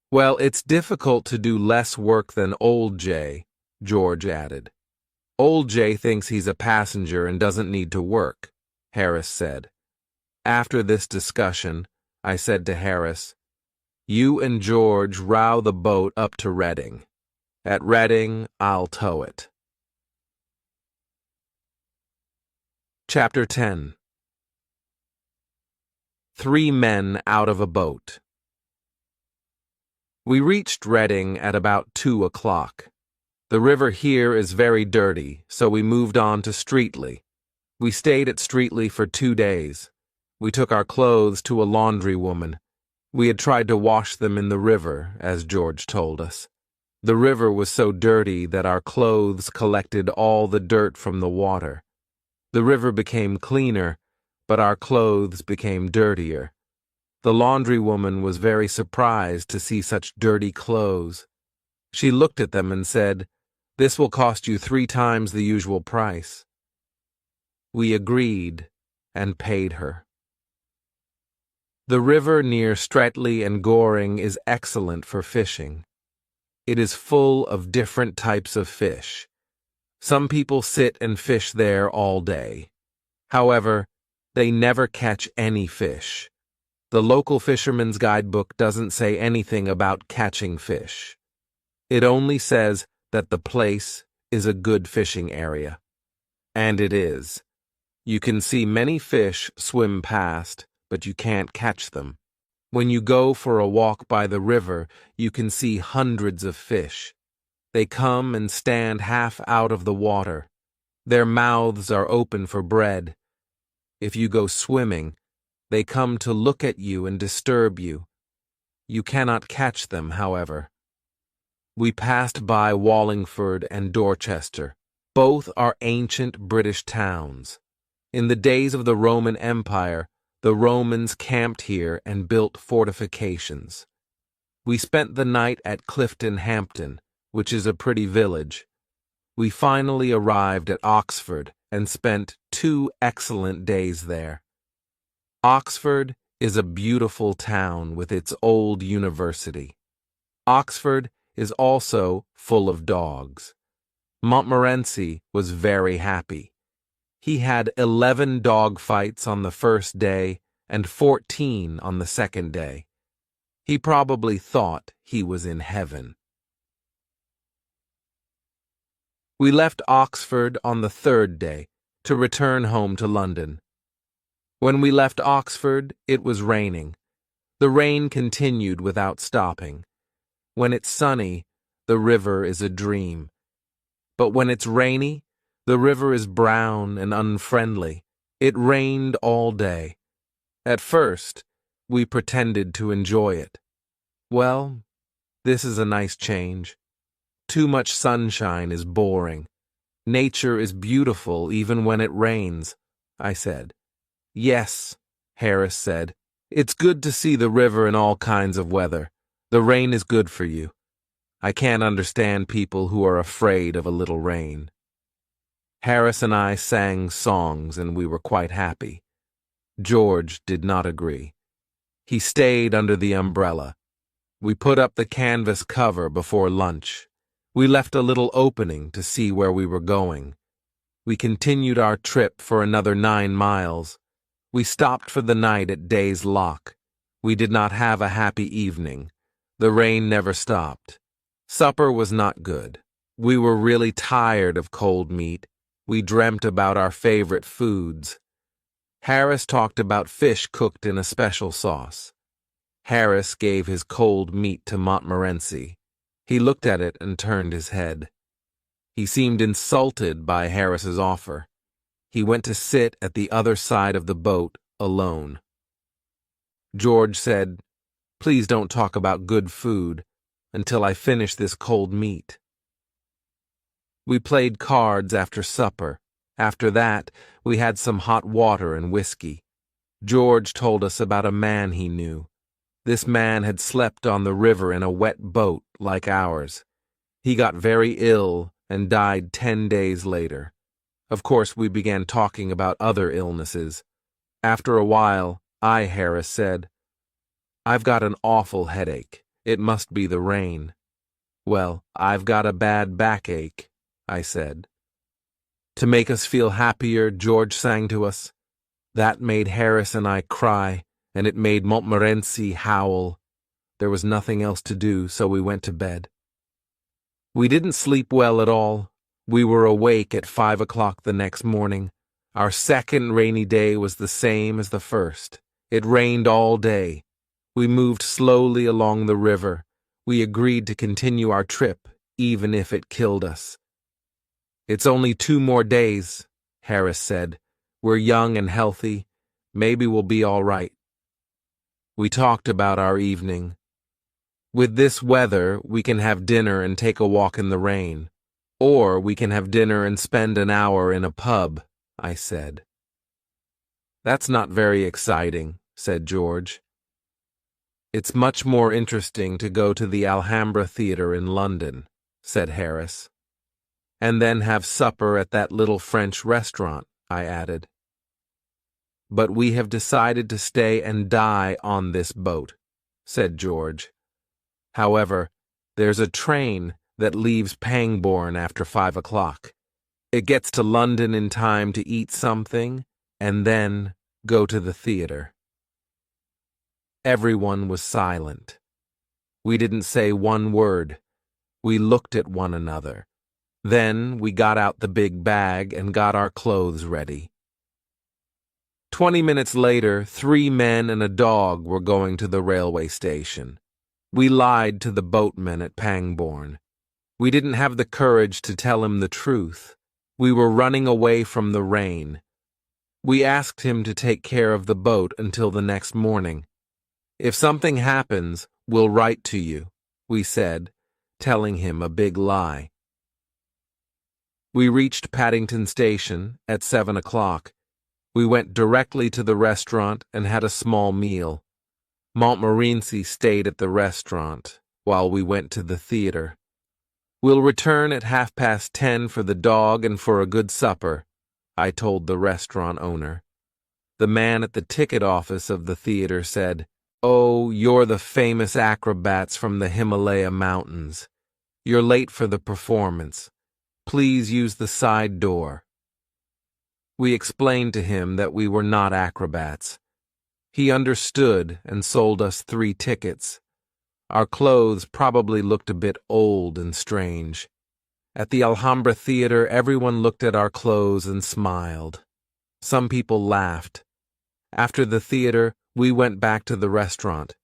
Well, it's difficult to do less work than Old Jay, George added. Old Jay thinks he's a passenger and doesn't need to work, Harris said. After this discussion, I said to Harris, you and George row the boat up to Reading. At Reading, I'll tow it. Chapter 10. 3 men out of a boat. We reached Reading at about 2 o'clock. The river here is very dirty, so we moved on to Streatley. We stayed at Streatley for 2 days. We took our clothes to a laundrywoman. We had tried to wash them in the river, as George told us. The river was so dirty that our clothes collected all the dirt from the water. The river became cleaner, but our clothes became dirtier. The laundrywoman was very surprised to see such dirty clothes. She looked at them and said, "This will cost you 3 times the usual price." We agreed and paid her. The river near Streatley and Goring is excellent for fishing. It is full of different types of fish. Some people sit and fish there all day. However, they never catch any fish. The local fisherman's guidebook doesn't say anything about catching fish. It only says that the place is a good fishing area. And it is. You can see many fish swim past, but you can't catch them. When you go for a walk by the river, you can see hundreds of fish. They come and stand half out of the water. Their mouths are open for bread. If you go swimming, they come to look at you and disturb you. You cannot catch them, however. We passed by Wallingford and Dorchester. Both are ancient British towns. In the days of the Roman Empire, the Romans camped here and built fortifications. We spent the night at Clifton Hampton, which is a pretty village. We finally arrived at Oxford and spent 2 excellent days there. Oxford is a beautiful town with its old university. Oxford is also full of dogs. Montmorency was very happy. He had 11 dog fights on the first day and 14 on the second day. He probably thought he was in heaven. We left Oxford on the 3rd day to return home to London. When we left Oxford, it was raining. The rain continued without stopping. When it's sunny, the river is a dream. But when it's rainy, the river is brown and unfriendly. It rained all day. At first, we pretended to enjoy it. Well, this is a nice change. Too much sunshine is boring. Nature is beautiful even when it rains, I said. Yes, Harris said. It's good to see the river in all kinds of weather. The rain is good for you. I can't understand people who are afraid of a little rain. Harris and I sang songs and we were quite happy. George did not agree. He stayed under the umbrella. We put up the canvas cover before lunch. We left a little opening to see where we were going. We continued our trip for another 9 miles. We stopped for the night at Day's Lock. We did not have a happy evening. The rain never stopped. Supper was not good. We were really tired of cold meat. We dreamt about our favorite foods. Harris talked about fish cooked in a special sauce. Harris gave his cold meat to Montmorency. He looked at it and turned his head. He seemed insulted by Harris's offer. He went to sit at the other side of the boat alone. George said, "Please don't talk about good food until I finish this cold meat." We played cards after supper. After that, we had some hot water and whiskey. George told us about a man he knew. This man had slept on the river in a wet boat like ours. He got very ill and died 10 days later. Of course, we began talking about other illnesses. After a while, Harris said, I've got an awful headache. It must be the rain. Well, I've got a bad backache, I said. To make us feel happier, George sang to us. That made Harris and I cry, and it made Montmorency howl. There was nothing else to do, so we went to bed. We didn't sleep well at all. We were awake at 5 o'clock the next morning. Our second rainy day was the same as the first. It rained all day. We moved slowly along the river. We agreed to continue our trip, even if it killed us. It's only 2 more days, Harris said. We're young and healthy. Maybe we'll be all right. We talked about our evening. With this weather, we can have dinner and take a walk in the rain. Or we can have dinner and spend an hour in a pub, I said. That's not very exciting, said George. It's much more interesting to go to the Alhambra Theatre in London, said Harris. And then have supper at that little French restaurant, I added. But we have decided to stay and die on this boat, said George. However, there's a train that leaves Pangbourne after 5 o'clock. It gets to London in time to eat something and then go to the theater. Everyone was silent. We didn't say one word. We looked at one another. Then we got out the big bag and got our clothes ready. 20 minutes later, 3 men and a dog were going to the railway station. We lied to the boatman at Pangbourne. We didn't have the courage to tell him the truth. We were running away from the rain. We asked him to take care of the boat until the next morning. If something happens, we'll write to you, we said, telling him a big lie. We reached Paddington Station at 7 o'clock. We went directly to the restaurant and had a small meal. Montmorency stayed at the restaurant while we went to the theater. We'll return at 10:30 for the dog and for a good supper, I told the restaurant owner. The man at the ticket office of the theater said, "Oh, you're the famous acrobats from the Himalaya mountains. You're late for the performance. Please use the side door." We explained to him that we were not acrobats. He understood and sold us 3 tickets. Our clothes probably looked a bit old and strange. At the Alhambra Theatre, everyone looked at our clothes and smiled. Some people laughed. After the theater, we went back to the restaurant.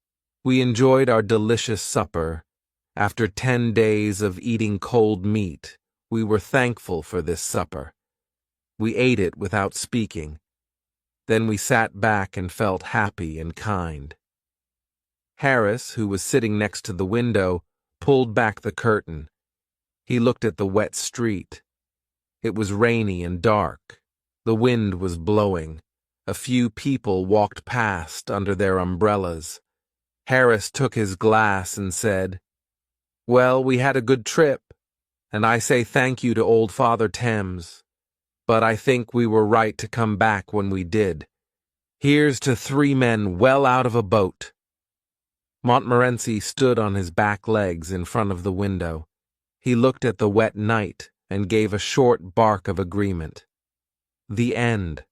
We enjoyed our delicious supper. After 10 days of eating cold meat, we were thankful for this supper. We ate it without speaking. Then we sat back and felt happy and kind. Harris, who was sitting next to the window, pulled back the curtain. He looked at the wet street. It was rainy and dark. The wind was blowing. A few people walked past under their umbrellas. Harris took his glass and said, "Well, we had a good trip, and I say thank you to old Father Thames. But I think we were right to come back when we did. Here's to 3 men well out of a boat." Montmorency stood on his back legs in front of the window. He looked at the wet night and gave a short bark of agreement. The end.